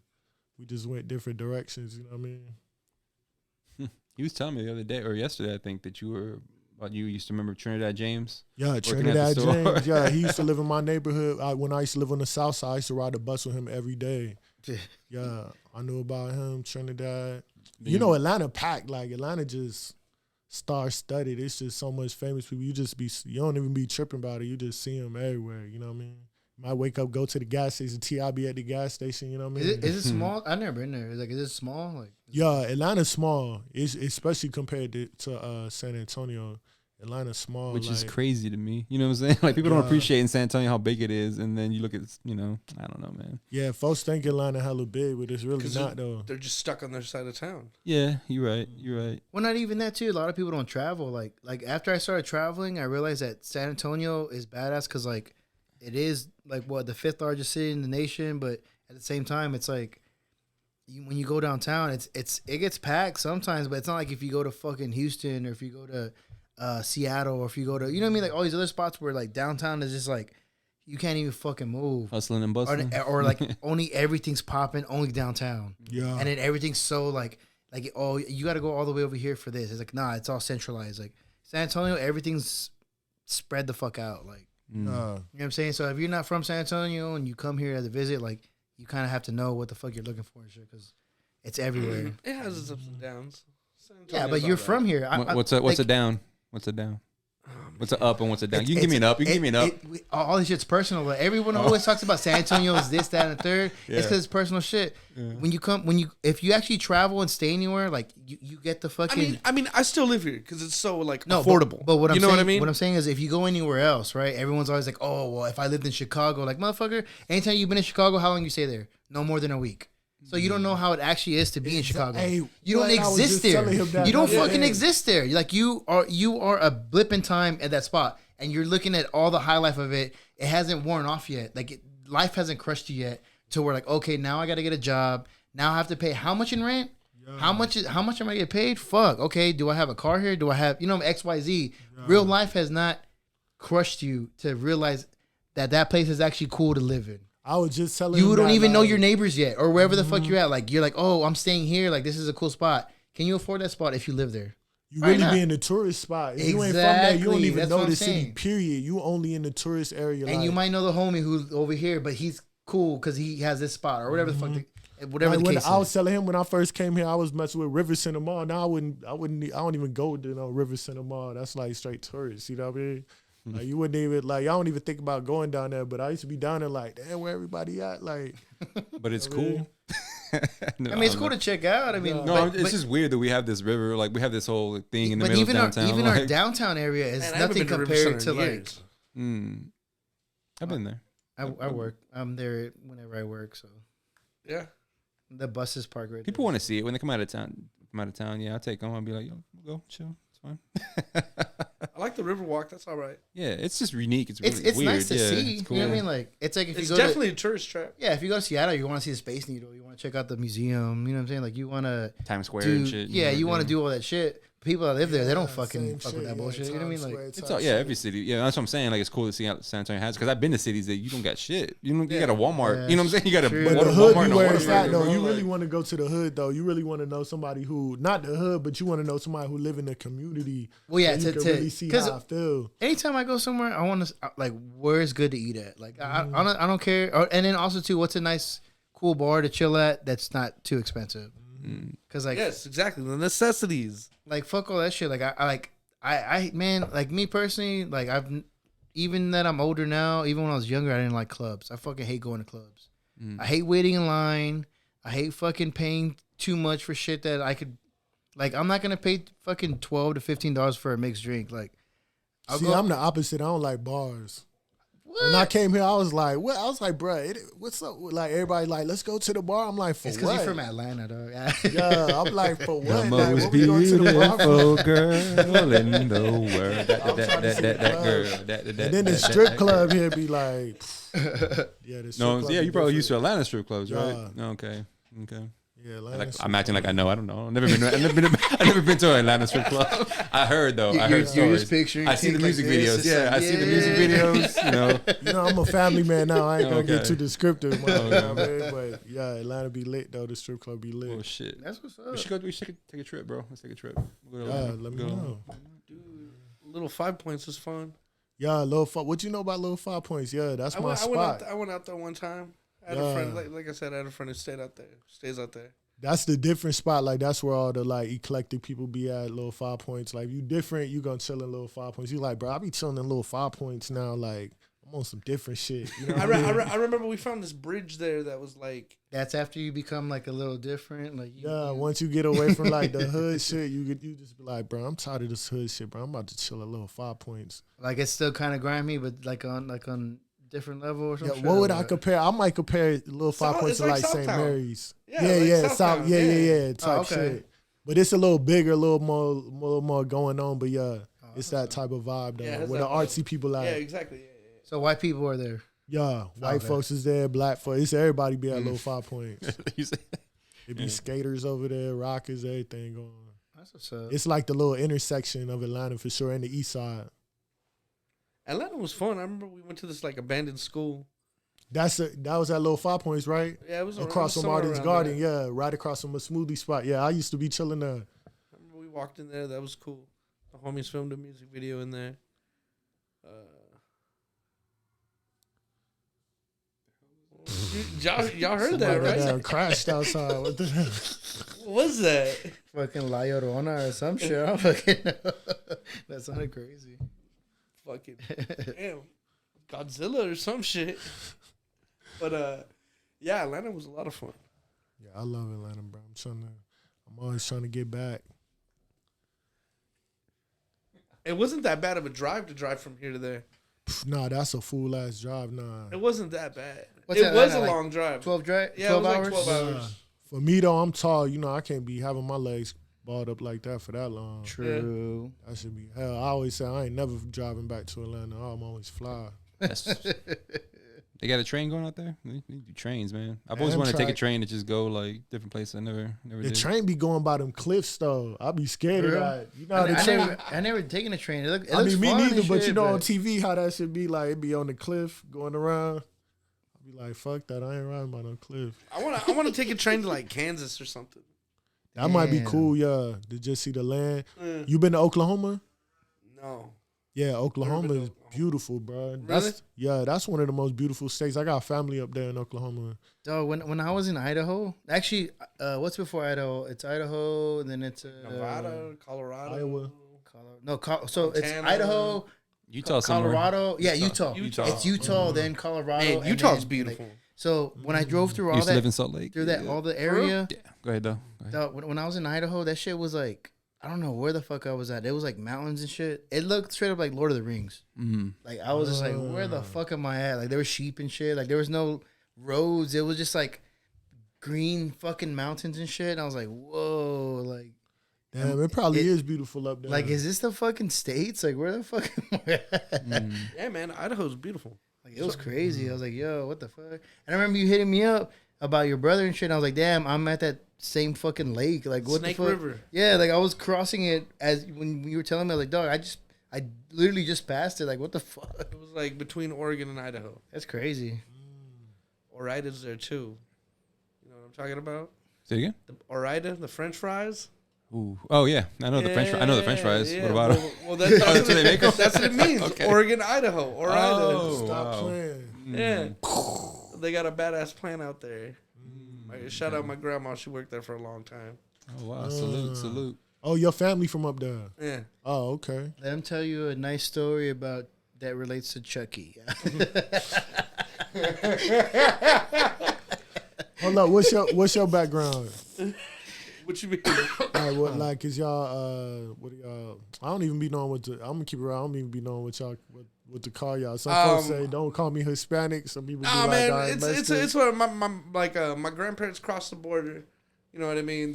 we just went different directions. You know what I mean? He was telling me the other day or yesterday, I think, that you used to remember Trinidad James. Yeah, working at the Trinidad store. James. Yeah, he used to live in my neighborhood. When I used to live on the south side, I used to ride the bus with him every day. Yeah, I knew about him, Trinidad. You know, Atlanta packed. Like Atlanta just star-studded. It's just so much famous people. You don't even be tripping about it. You just see them everywhere. You know what I mean? You might wake up, go to the gas station. T.I. be at the gas station. You know what I mean? Is it small? I've never been there. Is it small? Like, yeah, Atlanta's small. It's especially compared to San Antonio. Atlanta's small, Which is like, crazy to me. You know what I'm saying? Like people don't appreciate in San Antonio how big it is, and then you look at, I don't know, man. Yeah, folks think Atlanta hella big, but it's really not though. They're just stuck on their side of town. Yeah, you're right. well, not even that too. A lot of people don't travel. Like after I started traveling, I realized that San Antonio is badass because like it is like the 5th largest city in the nation, but at the same time, it's like when you go downtown, it gets packed sometimes, but it's not like if you go to fucking Houston or if you go to Seattle, or if you go to, you know what I mean, like all these other spots where like downtown is just like you can't even fucking move, Hustling and bustling, or like only everything's popping only downtown. Yeah, and then everything's so like oh, you got to go all the way over here for this. It's like nah, it's all centralized. Like San Antonio, everything's spread the fuck out. Like you know what I'm saying. So if you're not from San Antonio and you come here as a visit, like you kind of have to know what the fuck you're looking for and shit because it's everywhere. It has its ups and downs. Yeah, but you're from here. What's a down? What's a down? What's an up and what's a down? You can give me an up. You can give me an up. All this shit's personal. Like everyone always talks about San Antonio is this, that, and the third. Yeah. It's because it's personal shit. Yeah. If you actually travel and stay anywhere, like you get the fucking. I mean, I still live here because it's so like affordable. But what I'm you know saying, what I mean? What I'm saying is, if you go anywhere else, right? Everyone's always like, oh, well, if I lived in Chicago, like motherfucker. Anytime you've been in Chicago, how long you stay there? No more than a week. So you don't know how it actually is to be in Chicago. Hey, you don't exist there. You don't fucking exist there. Like you are a blip in time at that spot, and you're looking at all the high life of it. It hasn't worn off yet. Like life hasn't crushed you yet. To where like, okay, now I got to get a job. Now I have to pay how much in rent? Yeah. How much am I gonna get paid? Fuck. Okay, do I have a car here? Do I have XYZ? Yeah. Real life has not crushed you to realize that place is actually cool to live in. I was just telling you don't even know your neighbors yet, or wherever the fuck you're at. Like you're like, oh, I'm staying here. Like this is a cool spot. Can you afford that spot if you live there? You really be in the tourist spot. If you ain't from there, you don't even know the city. Period. You only in the tourist area. And you might know the homie who's over here, but he's cool because he has this spot or whatever the fuck. Whatever the case I was telling him when I first came here, I was messing with River Center Mall. Now I don't even go to River Center Mall. That's like straight tourist. You know what I mean? Like you wouldn't even I don't even think about going down there. But I used to be down there like, damn, where everybody at? Like, but it's cool. No, I mean, it's cool to check out. I mean, it's just weird that we have this river, like we have this whole thing in the middle of downtown. Even our downtown area is nothing compared to like. I've been there. I work. I'm there whenever I work. So yeah, the buses park right. People want to see it when they come out of town. Yeah, I take them. I'll be like, yo, we'll go chill. It's fine. I like the Riverwalk. That's all right. Yeah, it's just unique. It's really it's weird. nice to see. It's cool. You know what I mean? Like it's like if it's you go definitely a tourist trap. Yeah, if you go to Seattle, you want to see the Space Needle. You want to check out the museum. You know what I'm saying? Like you want to Times Square and shit. Yeah, you want to do all that shit. People that live there, they don't fucking fuck with that bullshit. You know what I mean? Like it's all, every city. Yeah, that's what I'm saying. Like it's cool to see how San Antonio has because I've been to cities that you don't got shit. You got a Walmart. Yeah. You know what I'm saying? You got a Walmart. Where it's at though. You really want to go to the hood though. You really want to know somebody who not the hood, but you want to know somebody who live in the community. Well, yeah, so you can really see how I feel. Anytime I go somewhere, I want to like where's good to eat at. Like I don't care. And then also too, what's a nice cool bar to chill at that's not too expensive. Cause like yes, exactly the necessities. Like fuck all that shit. Like I man, like me personally, like even that I'm older now. Even when I was younger, I didn't like clubs. I fucking hate going to clubs. I hate waiting in line. I hate fucking paying too much for shit that I could. Like I'm not gonna pay fucking $12 to $15 for a mixed drink. Like I'm the opposite. I don't like bars. What? And I came here, I was like, what? I was like, bruh, what's up? Like, everybody like, let's go to the bar. I'm like, for It's what? because you're from Atlanta, dog. Yeah, I'm like, for what? The Like, most what we going to the bar beautiful for? girl in the world. That girl. And then the strip club here be like, yeah, the strip No, club yeah, be you probably different. used to Atlanta strip clubs, right? Yeah. Okay. Yeah, Atlanta Like, strip I'm acting club. like I know. I don't know. I've never been to an Atlanta strip club. I heard though. I heard You're stories. just picturing I see the things music like this. videos. It's Yeah, like, I see the yeah. music videos. You know. You know, I'm a family man now. I ain't gonna get Okay. too descriptive, man. You know what I mean? But yeah, Atlanta be lit though. The strip club be lit. Oh shit. That's what's up. We should take a trip, bro. Let's take a trip. We'll go to Yeah, Atlanta. let me Go. know. Dude, little 5 points is fun. Yeah, Lil Five. What you know about Lil 5 Points? Yeah, that's my spot. I went out there one time. I had Yeah. a friend, like I said, I had a friend who stays out there. That's the different spot. Like that's where all the like eclectic people be at. Lil 5 Points. Like you different, you gonna chill in Lil 5 Points. You like, bro, I be chilling in Lil 5 Points now. Like I'm on some different shit. You know what I mean? I remember we found this bridge there that was like, That's after you become like a little different. Like Yeah, once you get away from like the hood shit, you just be like, bro, I'm tired of this hood shit, bro. I'm about to chill at Lil 5 Points. like it's still kind of grimy, but like on different level or Yeah, something. what would I compare? I might compare Lil 5 South- Points it's to like like St. Southtown. Mary's. Yeah, Yeah, like South, Southtown, yeah, yeah. type okay. shit. But it's a little bigger, a little more going on. But yeah, it's that type of vibe though, Yeah, it's where the that vibe. artsy people yeah, at. exactly. Yeah. So white people are there. Yeah, white Okay. folks is there, black folks. It's everybody be at Lil 5 Points. You say- It be skaters over there, rockers, everything going on. That's what's up. It's like the little intersection of Atlanta for sure, and the east side. Atlanta was fun. I remember we went to this like abandoned school. That was at Lil 5 Points, right? Yeah, it was Across from somewhere Martin's around Garden, there. yeah, right across from a smoothie spot. Yeah, I used to be chilling there. I remember we walked in there. That was cool. The homies filmed a music video in there. Y'all heard that, Somebody right? down crashed outside. What the hell? What was that? Fucking La Llorona or some shit. I don't fucking know. That sounded crazy. Fucking damn, Godzilla or some shit. But yeah, Atlanta was a lot of fun. Yeah, I love Atlanta, bro. I'm always trying to get back. It wasn't that bad of a drive to drive from here to there. Nah, that's a fool ass drive. Nah. It wasn't that bad. What's It that, was a like long drive. 12 drive. Yeah, 12 it was hours. like 12 hours. For me though, I'm tall. You know, I can't be having my legs balled up like that for that long. True. That should be hell. I always say I ain't never driving back to Atlanta. I'm always fly. They got a train going out there. They do trains, man. I've always wanted to take a Amtrak. train to just go like different places. I never The did. train be going by them cliffs though. I be scared of Real? that. You know how the train. I never taken a train. It I looks mean, me fun and neither. But shit, you know, on TV, how that should be like. It be on the cliff going around. I be like, fuck that. I ain't riding by no cliff. I wanna take a train to like Kansas or something. That might be Damn. cool, yeah. To just see the land. Eh, You been to Oklahoma? no. Yeah, Oklahoma Never been is to Oklahoma. beautiful, bro. Really? That's one of the most beautiful states. I got family up there in Oklahoma. Dog, when I was in Idaho, actually, what's before Idaho? It's Idaho, and then it's Nevada, Colorado, Iowa. So it's Montana. Idaho, Utah somewhere. Colorado. Yeah, Utah. Utah. It's Utah, then Colorado. Man, and Utah's then, beautiful. like, so when I drove through You all used to live that, in Salt Lake. through that all the area, Yeah. Go ahead though. Go ahead. dog, when I was in Idaho, that shit was like, I don't know where the fuck I was at. It was like mountains and shit. It looked straight up like Lord of the Rings. Mm. Like I was just like, where the fuck am I at? Like there was sheep and shit. Like there was no roads. It was just like green fucking mountains and shit. And I was like, whoa, like Damn, it probably is beautiful up there. is this the fucking States? Like where the fuck am I at? Yeah, man, Idaho's beautiful. Like it was crazy. I was like, yo, what the fuck? And I remember you hitting me up about your brother and shit. And I was like, damn, I'm at that same fucking lake. Like what Snake the fuck? River. Yeah, like I was crossing it as when you were telling me. I was like, dog, I literally just passed it. Like what the fuck? It was like between Oregon and Idaho. That's crazy. Orida's there too. You know what I'm talking about? Say it again. The Orida, the French fries. Ooh. Oh yeah, I know the French. I know the French fries. Yeah, What about well, them? well, that's Oh, that's what they make 'em? That's what it means. Okay. Oregon, Idaho, Orida. Oh, Stop wow. playing. Yeah, they got a badass plant out there. Shout out my grandma. She worked there for a long time. Oh wow! Salute. Oh, your family from up there. Yeah. Oh, okay. Let him tell you a nice story about that relates to Chucky. Hold up. What's your background? What you mean? Like, what? Like, is y'all? What do y'all? I don't even be knowing what to. I'm gonna keep it around. I don't even be knowing what y'all. What what to call y'all. Some folks say don't call me Hispanic. Some people be like, man, it's what my grandparents crossed the border. You know what I mean?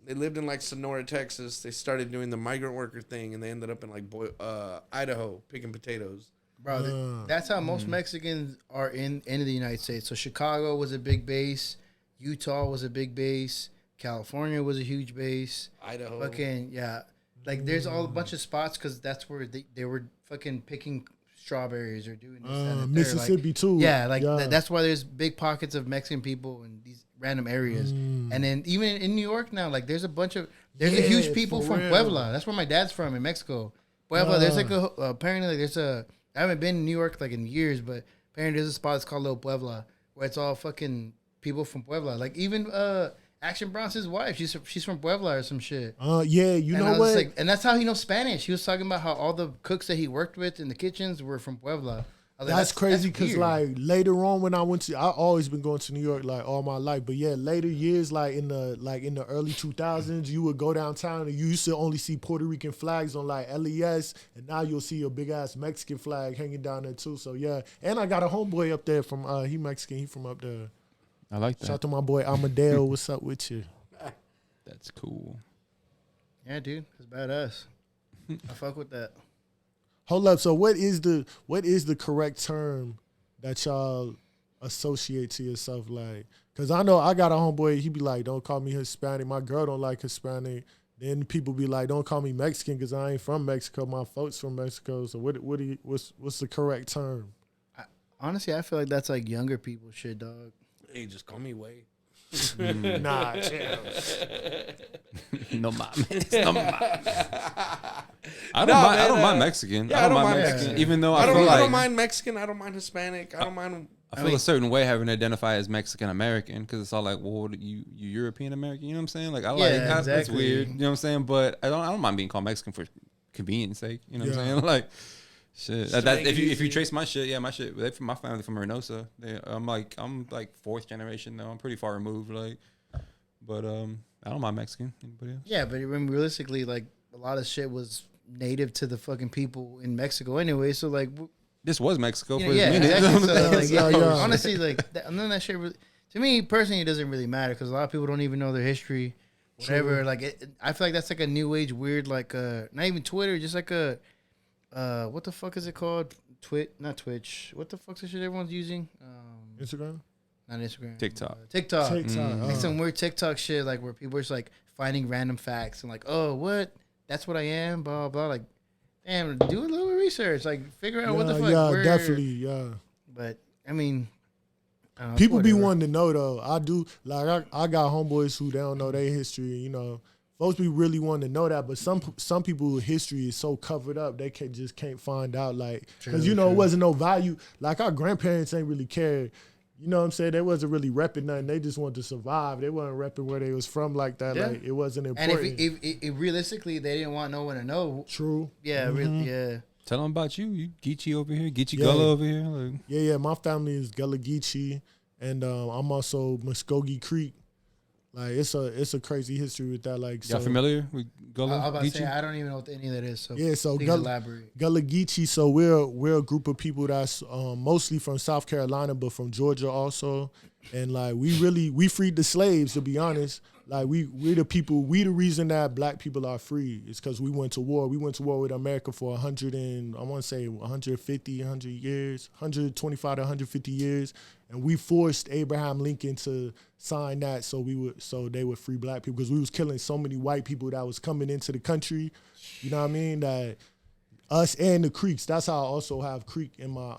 They lived in like Sonora, Texas. They started doing the migrant worker thing, and they ended up in like Idaho picking potatoes. Bro, that's how most Mexicans are in the United States. So Chicago was a big base, Utah was a big base, California was a huge base, Idaho, fucking like there's all a bunch of spots because that's where they were fucking picking strawberries or doing this, that, and Mississippi like, too. Yeah, like that's why there's big pockets of Mexican people in these random areas. And then even in New York now, like there's a huge people from Puebla. That's where my dad's from in Mexico. Puebla, there's like apparently like there's a, I haven't been in New York like in years, but apparently there's a spot that's called Little Puebla where it's all fucking people from Puebla. Like even Action Bronson's wife, she's from Puebla or some shit. Yeah, you know what? Like, and that's how he knows Spanish. He was talking about how all the cooks that he worked with in the kitchens were from Puebla. That's crazy because like later on when I always been going to New York like all my life, but yeah, later years like in the early 2000s, you would go downtown and you used to only see Puerto Rican flags on like LES, and now you'll see a big ass Mexican flag hanging down there too. So yeah, and I got a homeboy up there from he Mexican, he from up there. I like that. Shout out to my boy Amadeo. What's up with you? That's cool. Yeah, dude, that's badass. I fuck with that. Hold up. So what is the correct term that y'all associate to yourself like? Because I know I got a homeboy. He be like, "Don't call me Hispanic." My girl don't like Hispanic. Then people be like, "Don't call me Mexican because I ain't from Mexico. My folks from Mexico." So what's the correct term? Honestly, I feel like that's like younger people shit, dog. Hey, just call me Way. Nah, chill. No mames. No mames. I don't mind Mexican. Yeah, I don't mind Mexican. Even though I don't mind Mexican. I don't mind Hispanic. I don't mind. I feel a certain way having to identify as Mexican American because it's all like, well, you European American. You know what I'm saying? Like I like that's exactly. weird. You know what I'm saying? But I don't mind being called Mexican for convenience sake. You know what I'm saying? Like shit. That, if you trace my shit, my shit. They from my family from Reynosa. I'm like fourth generation though. I'm pretty far removed. Like, but I don't mind Mexican. Anybody else? Yeah, but realistically, like a lot of shit was native to the fucking people in Mexico anyway. So like, this was Mexico for a yeah, minute. exactly. So, like, honestly, like none of that shit. Really, to me personally, it doesn't really matter because a lot of people don't even know their history. Whatever. True. Like, I feel like that's like a new age weird, like not even Twitter, just like a what the fuck is it called? Not Twitch. What the fuck's the shit everyone's using? Instagram. Not Instagram. TikTok. TikTok. Like some weird TikTok shit, like where people are just like finding random facts and like, oh, what? That's what I am. Blah blah. Like, damn, do a little research. Like, figure out what the fuck. Yeah, definitely. Yeah. But I mean, people be wanting to know though. I do. Like, I got homeboys who they don't know their history. You know, folks be really wanting to know that. But some people's history is so covered up they can't find out. Like, because it wasn't no value. Like our grandparents ain't really cared. You know what I'm saying? They wasn't really repping nothing. They just wanted to survive. They wasn't repping where they was from like that. Yeah. Like, it wasn't important. And if realistically, they didn't want no one to know. True. Yeah, really, yeah. Tell them about you. You Geechee over here. Geechee Gullah over here. Like. Yeah. My family is Gullah Geechee. And I'm also Muskogee Creek. Like, it's a crazy history with that. Like, y'all familiar with Gullah I was about to Geechee? say, I don't even know what any of that is. So yeah, so please elaborate. Gullah Geechee, so we're a group of people that's mostly from South Carolina, but from Georgia also. And like we freed the slaves, to be honest. Like we're the people, we the reason that black people are free. It's because we went to war. We went to war with America for 150 years, 125 to 150 years. And we forced Abraham Lincoln to sign that so they would free black people because we was killing so many white people that was coming into the country. You know what I mean? That us and the Creeks. That's how I also have Creek in my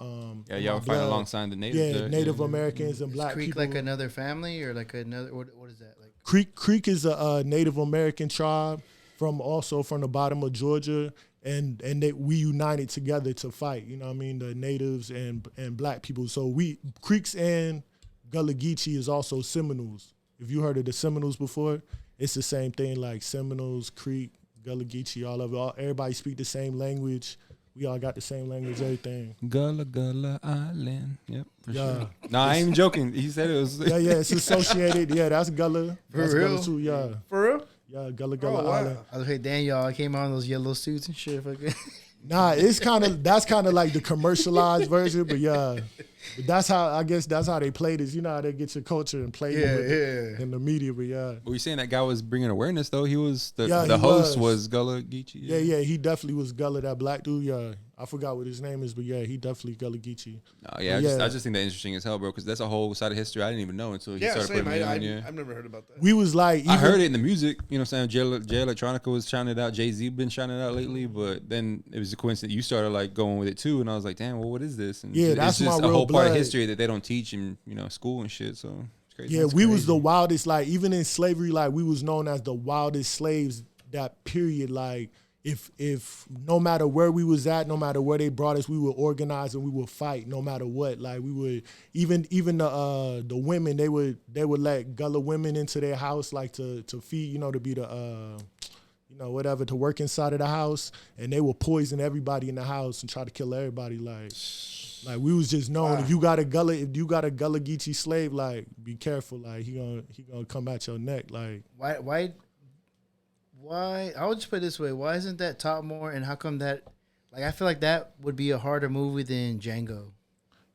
y'all were fighting alongside the natives. Yeah, Native Americans and black Creek people. like another family or like another what is that like? Creek is a Native American tribe from the bottom of Georgia, and we united together to fight. You know what I mean? The natives and black people. So Creeks and Gullah Geechee is also Seminoles. If you heard of the Seminoles before, it's the same thing. Like Seminoles, Creek, Gullah Geechee, all of it. Everybody speak the same language. We all got the same language, everything. Gullah Island. Yep, for sure. Nah, I ain't even joking. He said it was. Yeah, it's associated. Yeah, that's Gullah. That's real? Gullah too, yeah. For real? Yeah, Gullah wow. Island. I was like, damn, y'all, I came out in those yellow suits and shit. Fucking. Nah, that's kind of like the commercialized version, but yeah. But that's how they play this. You know how they get your culture and play it with in the media, but yeah. But you're saying that guy was bringing awareness though. He was the he host was Gullah Geechee. Yeah, he definitely was Gullah, that black dude. Yeah, I forgot what his name is, but yeah, he definitely Gullah Geechee. No, yeah, I just think that interesting as hell, bro, because that's a whole side of history I didn't even know until he started same. putting me on. I've never heard about that. We was like, I heard it in the music, you know what I'm saying? Jay Electronica was shouting it out. Jay-Z been shouting it out lately, but then it was a coincidence you started like going with it too, and I was like, damn, well, what is this? And yeah, that's it's just my a real whole part of blood. history that they don't teach in, school and shit, so it's crazy. Yeah, we was the wildest, like, even in slavery, like, we was known as the wildest slaves that period. Like, if no matter where we was at, no matter where they brought us, we would organize and we would fight no matter what. Like, we would, even the women, they would let Gullah women into their house, like, to feed, to be the, whatever, to work inside of the house, and they would poison everybody in the house and try to kill everybody. Like we was just known. If you got a Gullah Geechee slave, like, be careful. Like, he gonna come at your neck. Like, why? I would just put it this way: why isn't that taught more? And how come that? Like, I feel like that would be a harder movie than Django.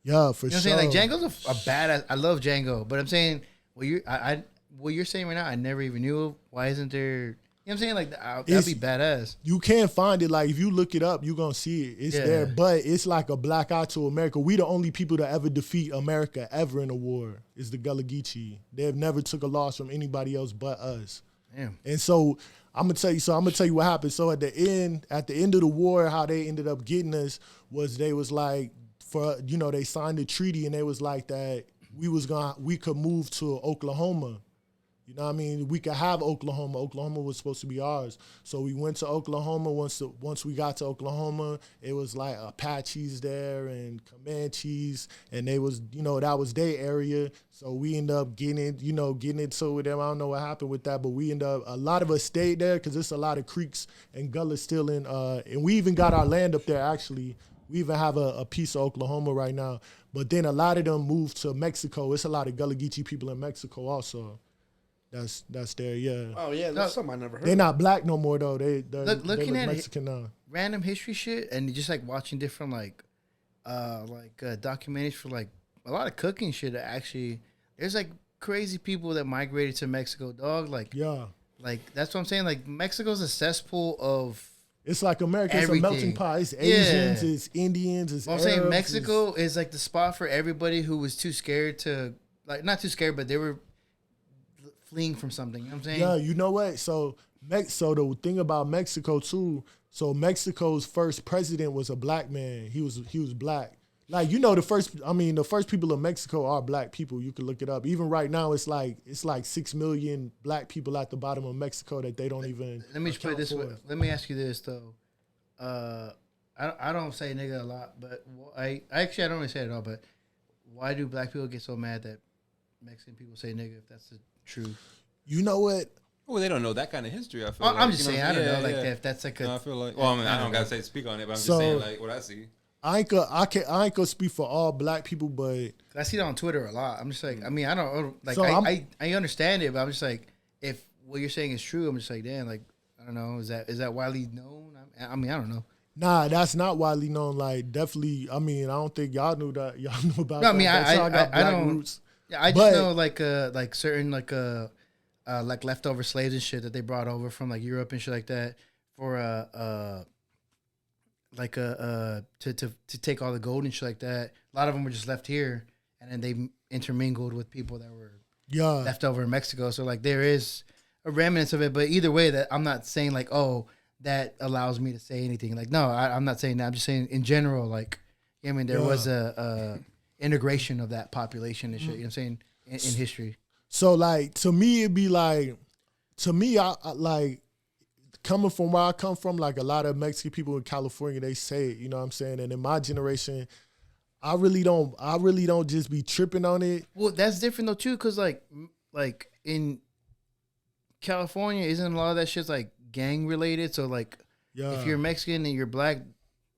Yeah, for sure. What I'm saying? Like, Django's a badass. I love Django, but I'm saying what you're saying right now, I never even knew of. Why isn't there? You know what I'm saying? Like, that'd be badass. You can't find it. Like, if you look it up, you're going to see it. It's there. But it's like a black eye to America. We the only people to ever defeat America ever in a war is the Gullah Geechee. They have never took a loss from anybody else but us. Damn. And so I'm going to tell you what happened. So at the end of the war, how they ended up getting us was they was like, they signed a treaty and they was like that we could move to Oklahoma. You know what I mean? We could have Oklahoma. Oklahoma was supposed to be ours. So we went to Oklahoma. Once we got to Oklahoma, it was like Apaches there and Comanches, and they was, that was their area. So we ended up getting into with them. I don't know what happened with that, but we ended up, a lot of us stayed there because there's a lot of creeks and gullies still in, and we even got our land up there, actually. We even have a piece of Oklahoma right now. But then a lot of them moved to Mexico. It's a lot of Gullah Geechee people in Mexico also. That's there, yeah. Oh yeah, that's something I never heard. They're not black no more though. They looking look at Mexican now. Random history shit, and just like watching different documentaries for like a lot of cooking shit. Actually, there's like crazy people that migrated to Mexico, dog. Like, yeah, like that's what I'm saying. Like, Mexico's a cesspool of. It's like America. It's a melting pot. It's Asians. It's Indians. It's Arabs. I'm saying Mexico is like the spot for everybody who was too scared to, like, not too scared, but they were fleeing from something. You know what I'm saying? Yeah, you know what? So the thing about Mexico too. So Mexico's first president was a black man. He was black. Like, the first people in Mexico are black people. You can look it up. Even right now, it's like 6 million black people at the bottom of Mexico that they don't even. Let me just put it this way. Let me ask you this though. I don't say nigga a lot, but I don't really say it at all. But why do black people get so mad that Mexican people say nigga if that's the truth? You know what? Well, they don't know that kind of history. I feel. I'm just saying. I don't know. Like, if that's like a. No, I feel like. Well, I mean, I don't gotta speak on it, but I'm just saying like what I see. I ain't gonna speak for all black people, but I see that on Twitter a lot. I'm just like, I mean, I don't like. So I understand it, but I'm just like, if what you're saying is true, I'm just like, damn, like, I don't know, is that widely known? I mean, I don't know. Nah, that's not widely known. Like, definitely. I mean, I don't think y'all knew that. Y'all knew about. No, I mean, that. I don't. Roots. Yeah, I just know like certain like leftover slaves and shit that they brought over from like Europe and shit like that for to take all the gold and shit like that. A lot of them were just left here, and then they intermingled with people that were left over in Mexico. So like there is a remnants of it, but either way, that I'm not saying like, oh, that allows me to say anything. Like, no, I'm not saying that. I'm just saying in general, like, I mean, there was a integration of that population and shit. You know what I'm saying in history. So like to me, it'd be like, I like. Coming from where I come from, like a lot of Mexican people in California, they say it, you know what I'm saying? And in my generation, I really don't just be tripping on it. Well, that's different though too, because like in California, isn't a lot of that shit's like gang related? So like, if you're Mexican and you're black,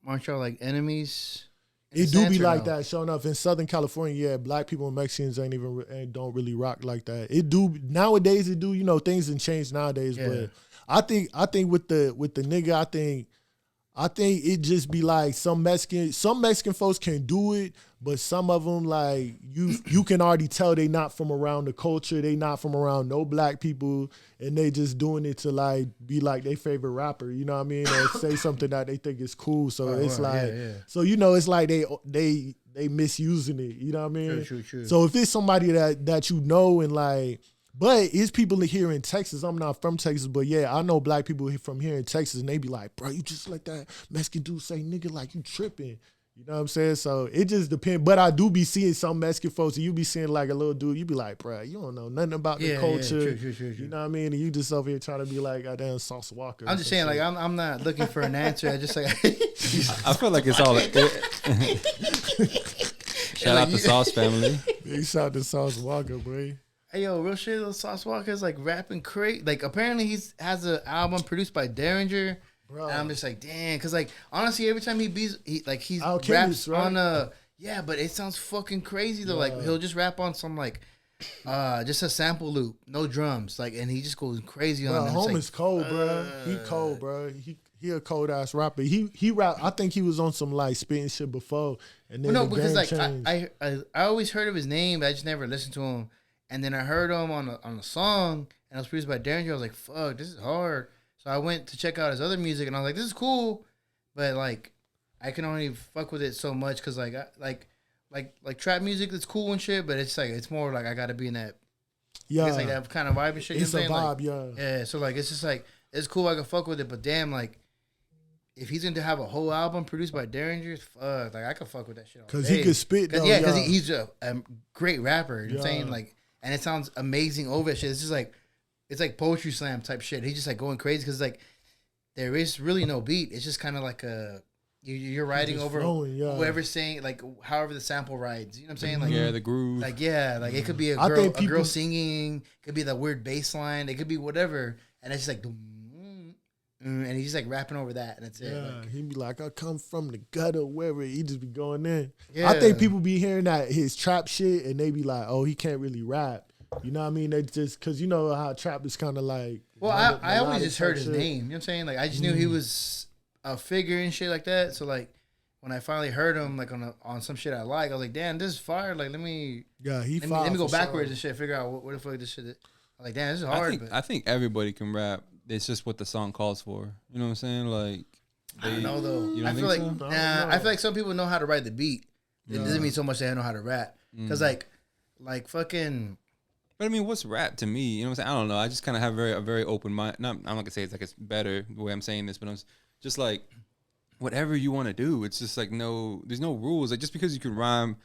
aren't y'all like enemies? It do be like that. Sure enough, in Southern California, yeah, black people and Mexicans don't really rock like that. It do nowadays. It do, things have changed nowadays, but. I think with the nigga, I think it just be like some Mexican folks can do it, but some of them like you can already tell they not from around the culture, they not from around no black people, and they just doing it to like be like their favorite rapper, you know what I mean, or say something that they think is cool. So it's like, so you know, it's like they misusing it, you know what I mean? True. So if it's somebody that you know and like. But it's people here in Texas. I'm not from Texas, but yeah, I know black people from here in Texas, and they be like, bro, you just let that Mexican dude say nigga like you tripping. You know what I'm saying? So it just depends. But I do be seeing some Mexican folks, and you be seeing like a little dude, you be like, bro, you don't know nothing about the culture. True. You know what I mean? And you just over here trying to be like, goddamn Sauce Walker. I'm just saying, like, I'm not looking for an answer. I just like, I feel like it's all. Shout out to Sauce family. Big shout out to Sauce Walker, boy. hey, yo, real shit, little Sauce Walker's like rapping crazy. Like, apparently has an album produced by Derringer. Bro. And I'm just like, damn, because like honestly, every time he raps right? on but it sounds fucking crazy though. Like he'll just rap on some like just a sample loop, no drums, like, and he just goes crazy on it. Home is cold, bro. He cold, bro. He a cold ass rapper. He rap. I think he was on some like spitting shit before, and then because like changed. I always heard of his name, but I just never listened to him. And then I heard him on a song, and it was produced by Derringer. I was like, fuck, this is hard. So I went to check out his other music, and I was like, this is cool, but like I can only fuck with it so much because like trap music that's cool and shit, but it's like it's more like I gotta be in that it's like that kind of vibe and shit. It's you know a what I'm vibe, yeah. So like it's just like it's cool, I can fuck with it, but damn, like if he's gonna have a whole album produced by Derringer, fuck, like I can fuck with that shit. Because he can spit though. Because he's a great rapper. You know what I'm saying? Like, and it sounds amazing over that shit. It's just like it's like poetry slam type shit. He's just like going crazy because like there is really no beat. It's just kind of like you're riding over whoever's saying, like however the sample rides. You know what I'm saying? Like the groove. Like it could be a girl singing. It could be the weird bass line. It could be whatever. And it's just like, and he's just like rapping over that, and that's it. Yeah, like, he be like, I come from the gutter, wherever. He just be going in. Yeah. I think people be hearing that his trap shit, and they be like, oh, he can't really rap. You know what I mean? They just, because you know how trap is kind of like. Well, I always just heard his name. You know what I'm saying? Like, I just knew he was a figure and shit like that. So, like, when I finally heard him, like, on some shit I like, I was like, damn, this is fire. Like, let me go backwards and shit, figure out what the fuck this shit is. I'm like, damn, this is hard. I think everybody can rap. It's just what the song calls for. You know what I'm saying? Like, I don't know, though. You don't feel like, so? I feel like some people know how to write the beat. It doesn't mean so much they know how to rap. Because, like fucking... But I mean, what's rap to me? You know what I'm saying? I don't know. I just kind of have a very open mind. I'm not gonna say it's like it's better the way I'm saying this, but I'm just like whatever you want to do. It's just like there's no rules. Like just because you can rhyme,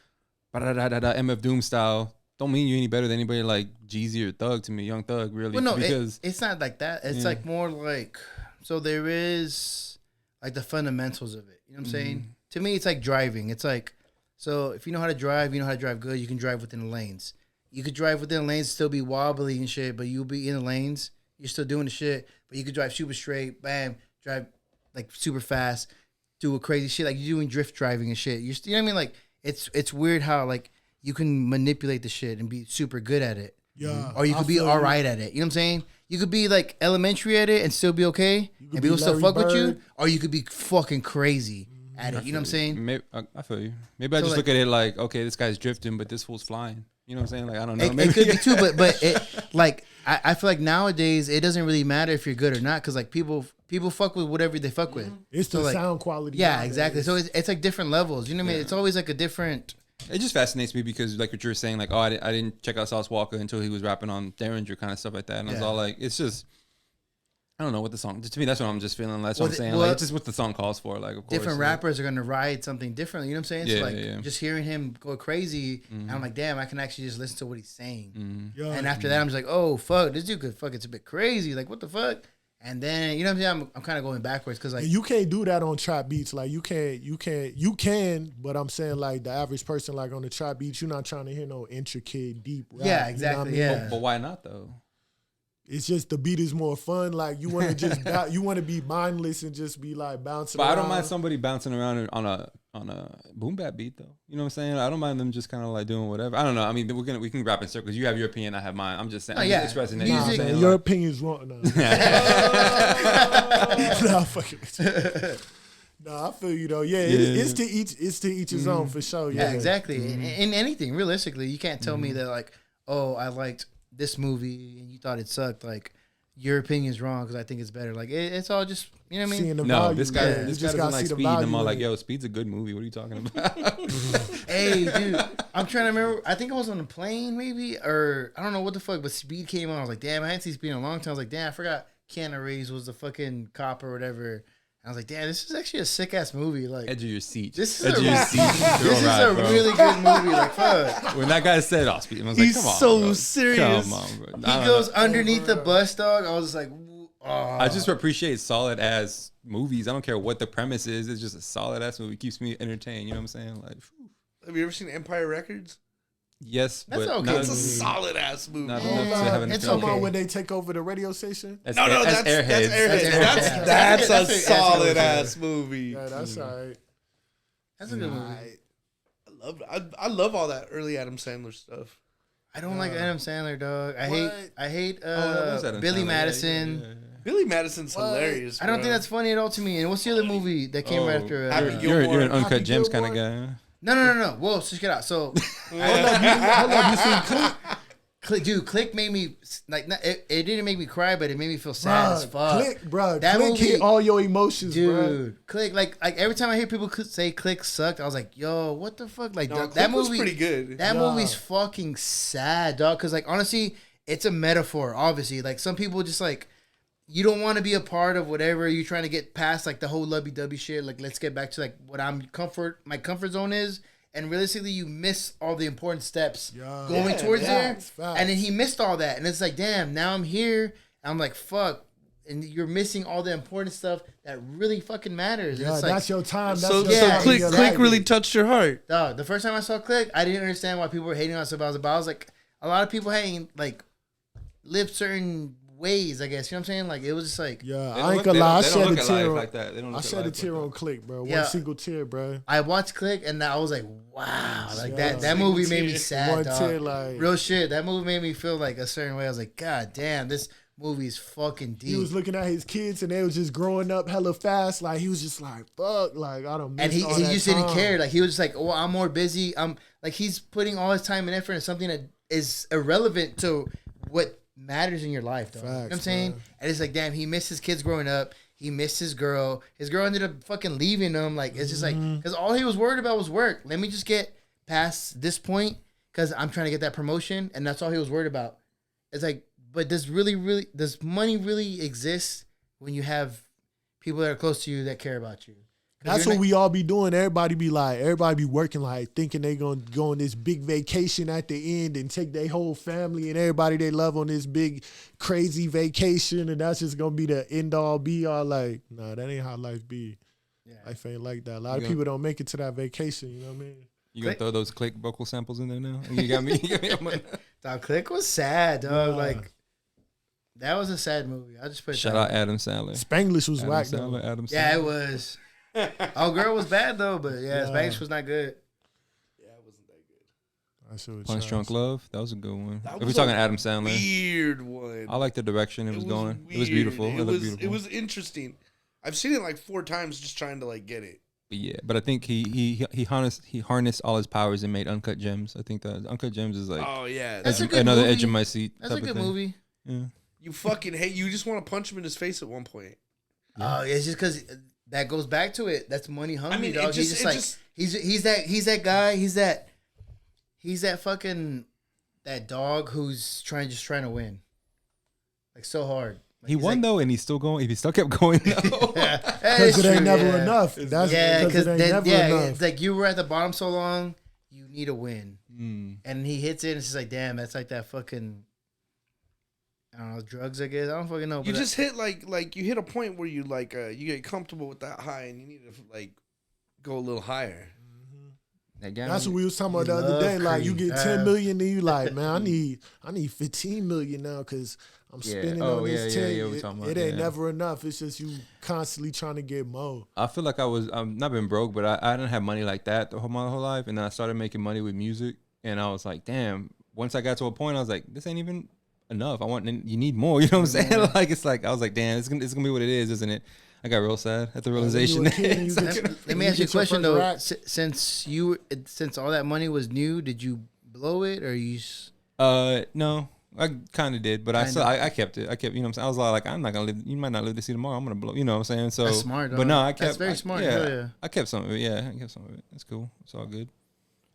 MF Doom style, don't mean you're any better than anybody like Jeezy or Thug to me, Young Thug really. Well, no, because it's not like that. It's like more like so there is like the fundamentals of it. You know what I'm saying? To me, it's like driving. It's like so if you know how to drive, you know how to drive good. You can drive within the lanes. You could drive within the lanes, still be wobbly and shit, but you'll be in the lanes. You're still doing the shit, but you could drive super straight, bam, drive like super fast, do a crazy shit like you're doing drift driving and shit. You know what I mean? Like it's weird how like you can manipulate the shit and be super good at it. Yeah. Or you could be all right at it. You know what I'm saying? You could be like elementary at it and still be okay, and people still fuck with you. Or you could be fucking crazy at it. You know what I'm saying? Maybe, I feel you. Maybe I just look at it like, okay, this guy's drifting, but this fool's flying. You know what I'm saying? Like, I don't know. It could be too, but it like I feel like nowadays it doesn't really matter if you're good or not because like people fuck with whatever they fuck with. It's the sound quality. Yeah, exactly. So it's like different levels. You know what I mean? It's always like a different. It just fascinates me because like what you were saying, like, oh, I didn't check out Sauce Walker until he was rapping on Derringer kind of stuff like that, and I was all like, it's just. I don't know what the song. To me, that's what I'm just feeling. That's what I'm saying. Like, it's just what the song calls for. Like, of course, different rappers are gonna ride something differently. You know what I'm saying? Yeah, so like, just hearing him go crazy, and I'm like, damn, I can actually just listen to what he's saying. And after that, I'm just like, oh fuck, this dude could fuck. It's a bit crazy. Like, what the fuck? And then you know what I'm saying? I'm kind of going backwards because like and you can't do that on trap beats. Like you can, but I'm saying like the average person like on the trap beats, you're not trying to hear no intricate deep rap. Yeah, exactly. You know what I mean? Yeah, but why not though? It's just the beat is more fun. Like you want to just you want to be mindless and just be like bouncing. But around. I don't mind somebody bouncing around on a boom bap beat though. You know what I'm saying? I don't mind them just kind of like doing whatever. I don't know. I mean, we can rap in circles. You have your opinion, I have mine. I'm just saying. I'm just expressing it. Music, man, your opinion's wrong. No. Nah, fuck it. No, I feel you though. Yeah, Yeah. it's to each his own for sure. Yeah, Yeah, exactly. In anything, realistically, you can't tell me that like, oh, I liked this movie and you thought it sucked. Like, your opinion's wrong because I think it's better. Like, it's all just, you know what I mean? Seeing the No, value. this guy, yeah. this You guy just doesn't gotta like see the Speed. And I'm value all in like, it. yo, Speed's a good movie. What are you talking about? Hey, dude, I'm trying to remember. I think I was on a plane, maybe, or I don't know what the fuck. But Speed came on. I was like, damn, I hadn't seen Speed in a long time. I was like, damn, I forgot Keanu Reeves was the fucking cop or whatever. And I was like, damn, this is actually a sick ass movie. Like, Edge of your seat. this is Edge a, of your seat. Girl this is ride, a bro. really good movie. Like, fuck. When that guy said, "Oh, Speed," I was He's like, "Come on, so bro. serious. Come on, bro." He goes underneath the bus, dog. I was just like, oh. I just appreciate solid ass movies. I don't care what the premise is. It's just a solid ass movie. Keeps me entertained. You know what I'm saying? Like, whew. Have you ever seen Empire Records? yes, That's but okay. not It's a enough- solid ass movie. not enough to have an It's Talking okay. about when they take over the radio station. That's No, that's that's Airheads. Airheads. Airheads. That's a That's a solid good ass movie. Yeah, that's all right. That's a good movie. I love all that early Adam Sandler stuff. I don't like Adam Sandler, dog. I hate that was Adam Billy Sandler. Madison. Yeah. Billy Madison's hilarious. I don't bro. think that's funny at all to me. And what's the other movie that came right after? Happy You're Gilmore. an Uncut Happy Gems kind of Gilmore? guy. No. Whoa, so check it out. So, Hold up, you seen Click? Click made me like. It didn't make me cry, but it made me feel sad as fuck. Click, bro. That Click movie- hit all your emotions, bro. Dude, Click like every time I hear people say Click sucked, I was like, yo, what the fuck? Like No, that Click was movie, pretty good. That Yeah. movie's fucking sad, dog. Because like honestly, it's a metaphor. Obviously, like some people just like. You don't want to be a part of whatever you're trying to get past, like the whole lovey-dovey shit. Like, let's get back to like what my comfort zone is. And realistically, you miss all the important steps going Yeah, towards there. facts, facts. And then he missed all that. And it's like, damn, now I'm here. And I'm like, fuck. And you're missing all the important stuff that really fucking matters. And Yeah, it's like, that's your time. That's So, your yeah, time. Click You're Click right. really touched your heart. dog, the first time I saw Click, I didn't understand why people were hating on us about it. But I was like, a lot of people hating, like, live certain ways, I guess. You know what I'm saying? Like, it was just like, Yeah, They I don't ain't look- gonna they lie. I don't shed a look at life tear. like that. They don't I look at shed a life tear like on Click, bro. Yeah. One single tear, bro. I watched Click and I was like, wow. Like, Yeah. that movie made me sad, One dog. tear, like Real shit. That movie made me feel like a certain way. I was like, God damn, this movie's fucking deep. he was looking at his kids and they was just growing up hella fast. Like he was just like, fuck, like I don't. And he just didn't care. Like he was just like, oh, I'm more busy. I'm like he's putting all his time and effort in something that is irrelevant to what matters in your life, dog. You know what I'm Facts, saying? man. And it's like, damn, he missed his kids growing up. He missed his girl. His girl ended up fucking leaving him. Like it's just like because all he was worried about was work. Let me just get past this point because I'm trying to get that promotion, and that's all he was worried about. It's like, but does money really exist when you have people that are close to you that care about you? 'Cause That's you're what not- we all be doing. Everybody be working like thinking they gonna go on this big vacation at the end and take their whole family and everybody they love on this big crazy vacation and that's just gonna be the end all be all. Like, nah, that ain't how life be. Yeah. Life ain't like that. A lot of Yeah. people don't make it to that vacation. You know what I mean? You gonna throw those Click vocal samples in there now? You got me. You got me. Dog, Click was sad, dog. Yeah. Like that was a sad movie. I just put it Shout that out way. Adam Sandler. Spanglish was Adam whack Sandler. though. Adam Sandler. Yeah, it was. Oh, girl was bad though, but yeah, Yeah. Spanish was not good. I see what Punch you're Drunk saying. Love. That was a good one. That If we're was talking a Adam Sandler, Weird one. I like the direction it was going. It was weird. beautiful. It It looked was beautiful. it was interesting. I've seen it like 4 times just trying to like get it. But yeah, but I think he harnessed all his powers and made Uncut Gems. I think that Uncut Gems is like Oh yeah, That's a good another movie. edge of my seat. That's a type of good thing. movie. Yeah. you fucking hate. You just want to punch him in his face at one point. Oh, it's just because that goes back to it. That's money hungry, I mean, it dog. He's just- just it like just- he's that guy. He's that fucking that dog who's trying to win, like so hard. Like, He he's won like, though, and he still going. He still kept going though. Yeah, Because it ain't never enough. That's Yeah, because because it ain't never enough. it's like you were at the bottom so long, you need a win, Mm. and he hits it. And it's just like, damn, that's like that fucking. I don't know, drugs. I guess I don't fucking know. You but just hit like you hit a point where you like you get comfortable with that high and you need to like go a little higher. That guy. That's what we was talking about You the other day. love Like you Creed. get 10 million, and you like, man, I need 15 million now because I'm Yeah. spending Oh, on this yeah, 10. yeah, we talking about, it ain't yeah. never enough. It's just you constantly trying to get more. I feel like I was not been broke, but I didn't have money like that my whole life, and then I started making money with music, and I was like, damn. Once I got to a point, I was like, this ain't even enough. You need more. You know what I'm saying? Like it's like I was like, damn, it's gonna be what it is, isn't it? I got real sad at the When you realization. a kid and you Let get- let me you ask you a get your question first though. rack. Since all that money was new, did you blow it or you? No, I kind of did, but I Kinda. still I kept it. I kept, you know what I'm saying? I was like, I'm not gonna live. You might not live to see tomorrow. I'm gonna blow. You know what I'm saying? So That's smart, But dog. no, I kept. That's very I- smart. Yeah, Hell yeah. I kept some of it. Yeah, I kept some of it. That's cool. It's all good.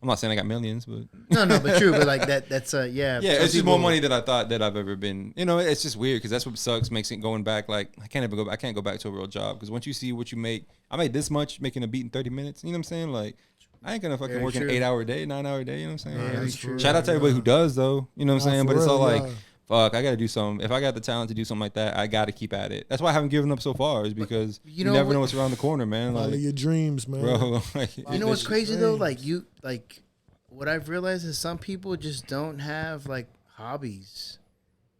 I'm not saying I got millions, but No, but true. But like that's yeah. yeah, some it's just people- more money than I thought that I've ever been. You know, it's just weird because that's what sucks. Makes it going back like I can't go back to a real job because once you see what you make, I made this much making a beat in 30 minutes. You know what I'm saying? Like I ain't gonna fucking Very work true. an 8-hour day, 9-hour day. You know what I'm saying? Yeah, Like, that's true. shout out to everybody who does though. You know what I'm saying? for But it's all real, like. yeah. Fuck, I gotta do something. If I got the talent to do something like that, I gotta keep at it. That's why I haven't given up so far, is because you you, know never what- know what's around the corner, man. Follow Like, your dreams, man. bro, like, You know what's It's crazy though? dreams. Like what I've realized is some people just don't have like hobbies,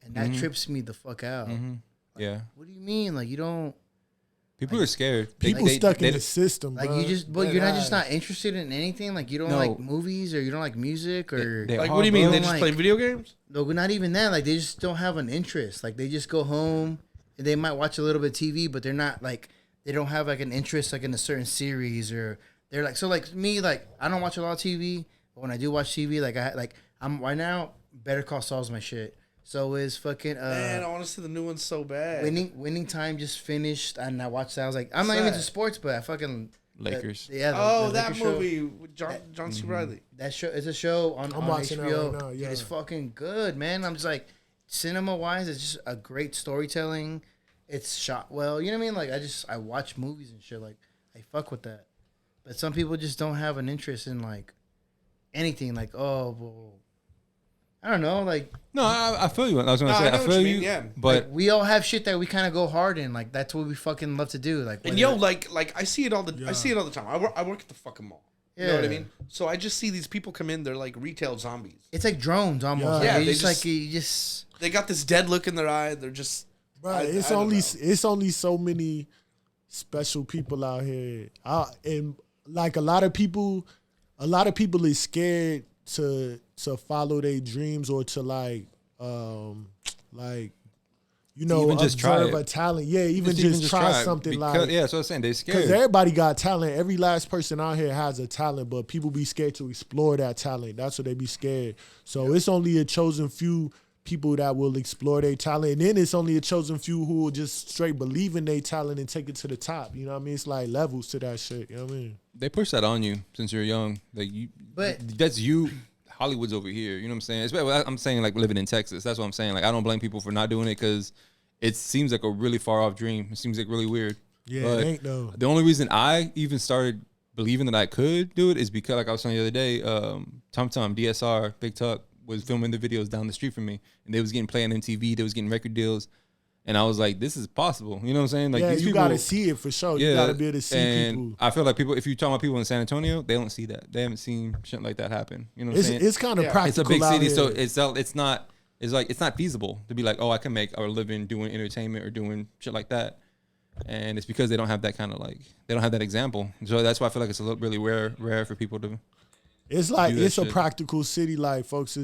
and that trips me the fuck out. yeah. What do you mean? Like you don't People are scared. People stuck in the system, like bro. you just but Dead you're not just ass. not interested in anything. Like you don't No. like movies or you don't like music or They Like, are, what do you mean? bro. They just Like- play video games? no, not even that. Like they just don't have an interest. Like they just go home and they might watch a little bit of TV, but they're not like they don't have like an interest like in a certain series or they're like so like me like I don't watch a lot of TV, but when I do watch TV I'm right now Better Call Saul's my shit. So is fucking Man, I want to see the new one so bad. winning time just finished and I watched that. I was like I'm not even into Sad. sports, but I fucking Lakers. the That Lakers show. movie with John C. Reilly. That show it's a show on watching that HBO. right now, Dude, yeah. it's fucking good, man. I'm just like cinema wise, it's just a great storytelling. It's shot well. You know what I mean? Like I watch movies and shit. Like I fuck with that. But some people just don't have an interest in like anything. Like well, I don't know. Like No, I feel you. I was gonna No, say I know I what feel you you. mean, yeah. But we all have shit that we kind of go hard in. Like that's what we fucking love to do. Like And whether- yo, like I see it all I see it all the time. I work at the fucking mall. You know what I Yeah. mean? So I just see these people come in. They're like retail zombies. it's like drones almost. Yeah. Like, Yeah, they they just just- like you just. They got this dead look in their eye. They're just. Bro, I it's don't only know. it's only so many special people out here, and like a lot of people is scared to follow their dreams or to like you know even just try observe it. a talent. Yeah, even just try it, something because, like yeah. So I'm saying they're because scared. everybody got talent. Every last person out here has a talent, but people be scared to explore that talent. That's what they be scared. So it's only a chosen few people that will explore their talent, and then it's only a chosen few who will just straight believe in their talent and take it to the top. You know what I mean? It's like levels to that shit. You know what I mean? They push that on you since you're young. Like you, But- that's you. Hollywood's over here. You know what I'm saying? I'm saying like living in Texas. That's what I'm saying. Like I don't blame people for not doing it because it seems like a really far off dream. It seems like really weird. Yeah, But it ain't though. the only reason I even started believing that I could do it is because, like I was saying the other day, Tom DSR Big Tuck was filming the videos down the street from me, and they was getting played on MTV. They was getting record deals, and I was like, "This is possible." You know what I'm saying? Like Yeah, these you people, gotta see it for sure. You gotta be able to see and people. I feel like people, if you talk about people in San Antonio, they don't see that. They haven't seen shit like that happen. You know what I'm saying? It's kind of Yeah. practical. It's a big out city, here. so it's not feasible to be like, oh, I can make a living doing entertainment or doing shit like that. And it's because they don't have that kind of they don't have that example. So that's why I feel like it's really rare for people to. It's like do that it's a shit. practical city. Like folks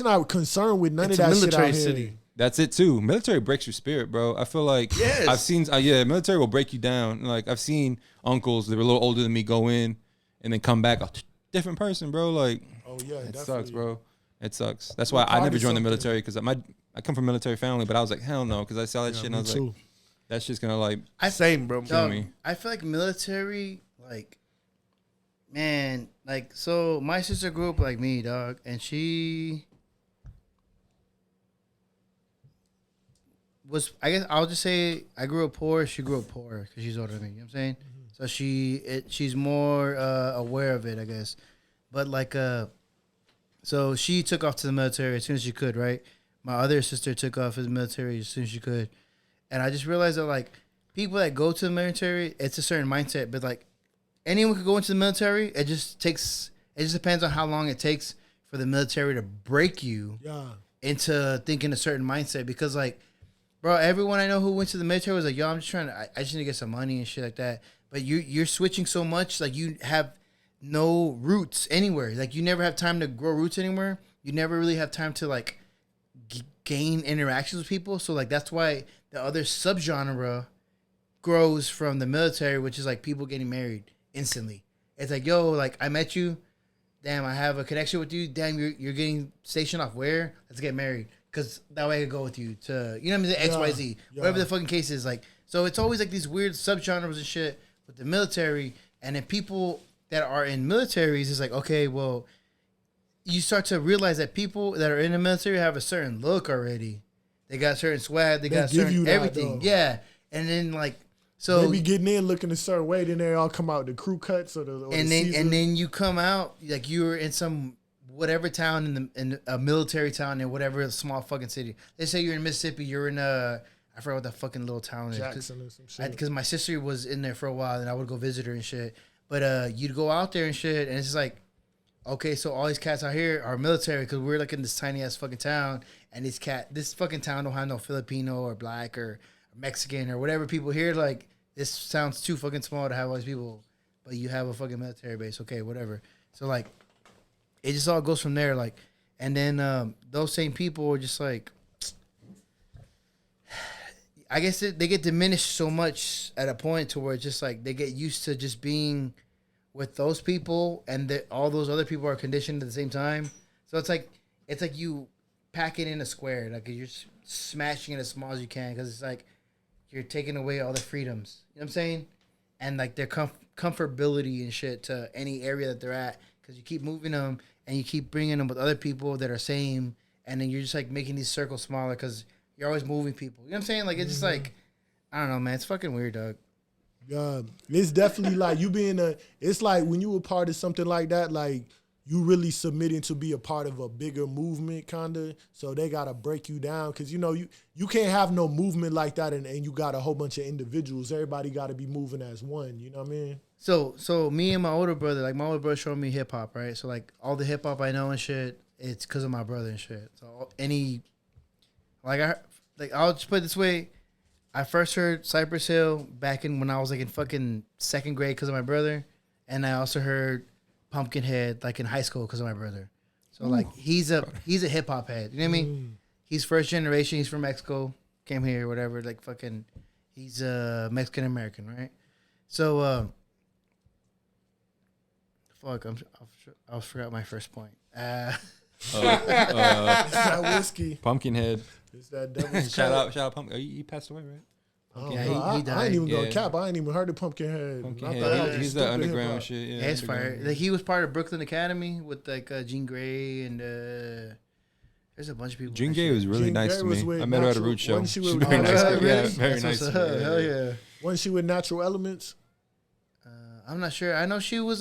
not concerned with none It's of a that shit military out here. city. That's it too. Military breaks your spirit, bro. I feel like Yes. I've seen, military will break you down. Like I've seen uncles that were a little older than me go in and then come back a different person, bro. Like Oh yeah, it definitely. sucks, bro. It sucks. That's why I probably never joined the something. military because I come from a military family, but I was like, hell no, because I saw that shit and I Me was too. like, that's just gonna like. Same, bro. Dog, me. I feel like military, like, man, like, so my sister grew up like me, dog, and she was, I guess I'll just say, I grew up poor, she grew up poor, because she's older than me, you know what I'm saying? So she's more aware of it, I guess. But, like, so she took off to the military as soon as she could, right? My other sister took off in the military as soon as she could. And I just realized that, like, people that go to the military, it's a certain mindset. But, like, anyone could go into the military. It just depends on how long it takes for the military to break you Yeah. into thinking a certain mindset. Because, like, bro, everyone I know who went to the military was like, yo, I'm just I just need to get some money and shit like that. But you're switching so much, like, you have no roots anywhere. Like, you never have time to grow roots anywhere. You never really have time to, like, gain interactions with people. So, like, that's why the other subgenre grows from the military, which is like people getting married instantly. It's like, yo, like I met you. Damn, I have a connection with you. Damn, you're getting stationed off where? Let's get married. Because that way I could go with you to, you know what I mean? XYZ. Whatever the fucking case is. Like, so it's always like these weird subgenres and shit with the military. And then people that are in militaries is like, okay, well, you start to realize that people that are in the military have a certain look already. They got certain swag. They got give certain you that, everything. though. Yeah. And then like, so they be getting in looking a certain way, then they all come out the crew cuts or then you come out like you're in some whatever town in a military town in whatever small fucking city. Let's say you're in Mississippi, you're in I forgot what that fucking little town is. Jackson or some shit. Because my sister was in there for a while, and I would go visit her and shit. But you'd go out there and shit, and it's just like, okay, so all these cats out here are military because we're like in this tiny ass fucking town, and this fucking town don't have no Filipino or black or Mexican or whatever people here. Like, this sounds too fucking small to have all these people, but you have a fucking military base. Okay, whatever. So like, it just all goes from there. Like, and then those same people are just like, I guess they get diminished so much at a point to where it's just like they get used to just being with those people, and all those other people are conditioned at the same time. So it's like you pack it in a square, like you're just smashing it as small as you can, because it's like you're taking away all the freedoms. You know what I'm saying? And like their comfortability and shit to any area that they're at, because you keep moving them and you keep bringing them with other people that are same, and then you're just like making these circles smaller because you're always moving people. You know what I'm saying? Like, it's just like, I don't know, man. It's fucking weird, dog. Yeah, it's definitely like you being it's like when you were part of something like that, like you really submitting to be a part of a bigger movement, kind of. So they got to break you down because, you know, you can't have no movement like that and you got a whole bunch of individuals. Everybody got to be moving as one, you know what I mean? So me and my older brother, like my older brother showed me hip hop, right? So like all the hip hop I know and shit, it's because of my brother and shit. So I'll just put it this way. I first heard Cypress Hill back when I was like in fucking second grade because of my brother. And I also heard Pumpkinhead like in high school because of my brother. So like he's a hip hop head. You know what I mean? He's first generation. He's from Mexico. Came here, whatever. Like fucking, he's Mexican American, right? So I forgot my first point. It's that whiskey. Pumpkinhead. It's that devil's Shout out, Pumpkin. He passed away, right? Yeah, I he died. ain't even gonna Yeah. cap. I ain't even heard of Pumpkinhead. Pumpkinhead. He's the underground shit. Yeah, Yeah, it's underground. fire. Like he was part of Brooklyn Academy with like Jean Grey and there's a bunch of people. Jean Gay was really Jean nice Grey to was me. with I met her at a Natural- root show. wasn't she She's with- very Oh, nice. really? Yeah, That's very what's nice. up. Yeah, Hell yeah. yeah. Wasn't she with Natural Elements? I'm not sure. I know she was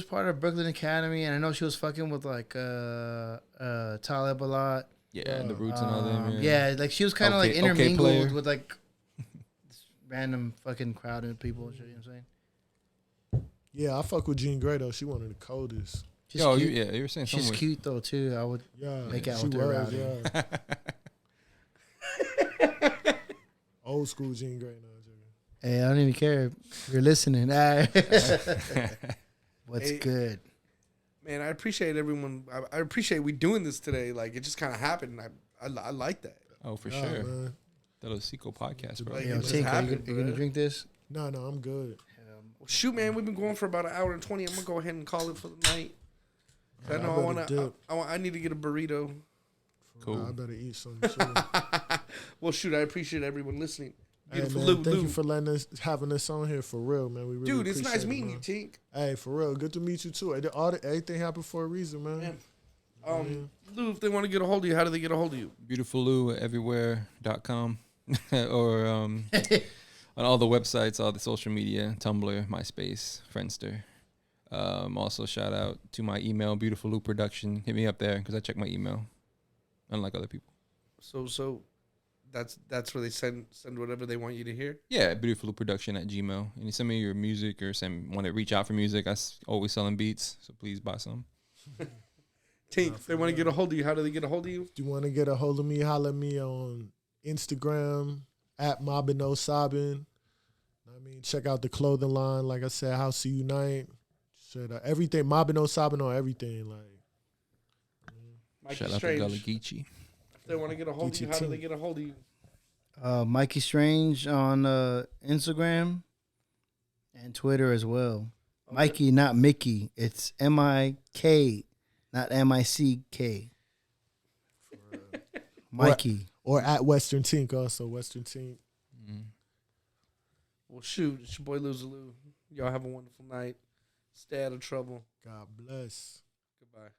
part of Brooklyn Academy, and I know she was fucking with like Talib a lot. Yeah, the roots and all them. Yeah, like she was kind of Okay- like okay intermingled player. with like this random fucking crowd of people. And shit, you know what I'm saying? Yeah, I fuck with Jean Grey though. She one of the coldest. She's Yo, cute. you were saying She's something. cute though too. I would Yeah, make out she with her was. around here. Yeah. Old school Jean Grey now. Hey, I don't even care if you're listening. What's Hey. good? Man, I appreciate everyone. I appreciate we doing this today. Like, it just kind of happened. I like that. Oh, for Yeah, sure. man. The Lil Sico podcast, bro. Like, Yo, it just Tink, are happened, you gonna bro. drink this? No, I'm good. Well, shoot, man, we've been going for about 1:20. I'm gonna go ahead and call it for the night. I I know I better want to. dip. I need to get a burrito. Cool. I better eat some shit. Well, shoot, I appreciate everyone listening. Hey, Beautiful man, Lou, thank Lou. you for having us on here for real, man. We really Dude, it's appreciate nice it, meeting man. you, Tink. Hey, for real, good to meet you too. Everything happened for a reason, man. Man. Lou, if they want to get a hold of you, how do they get a hold of you? BeautifulLouEverywhere.com or on all the websites, all the social media, Tumblr, MySpace, Friendster. Also, shout out to my email, Beautiful Lou Production. Hit me up there because I check my email, unlike other people. So that's where they send whatever they want you to hear. Yeah, beautifulproduction@gmail. And you send me your music or want to reach out for music. Always selling beats, so please buy some. Tink, if they want to get a hold of you, how do they get a hold of you? If you want to get a hold of me, holler at me on Instagram @Mabino I mean, check out the clothing line. Like I said, House to Unite. Shit, everything. Mabino Sabin on everything. Like, Mikey Shout out to Strange. Gullah Geechee. If they want to get a hold of you, how do DTT. they get a hold of you? Mikey Strange on Instagram and Twitter as well. Okay. Mikey, not Mickey. It's MIK, not MICK. Mikey. Or at Western Tink also. Western Tink. Well, shoot, it's your boy Lew Sico. Y'all have a wonderful night. Stay out of trouble. God bless. Goodbye.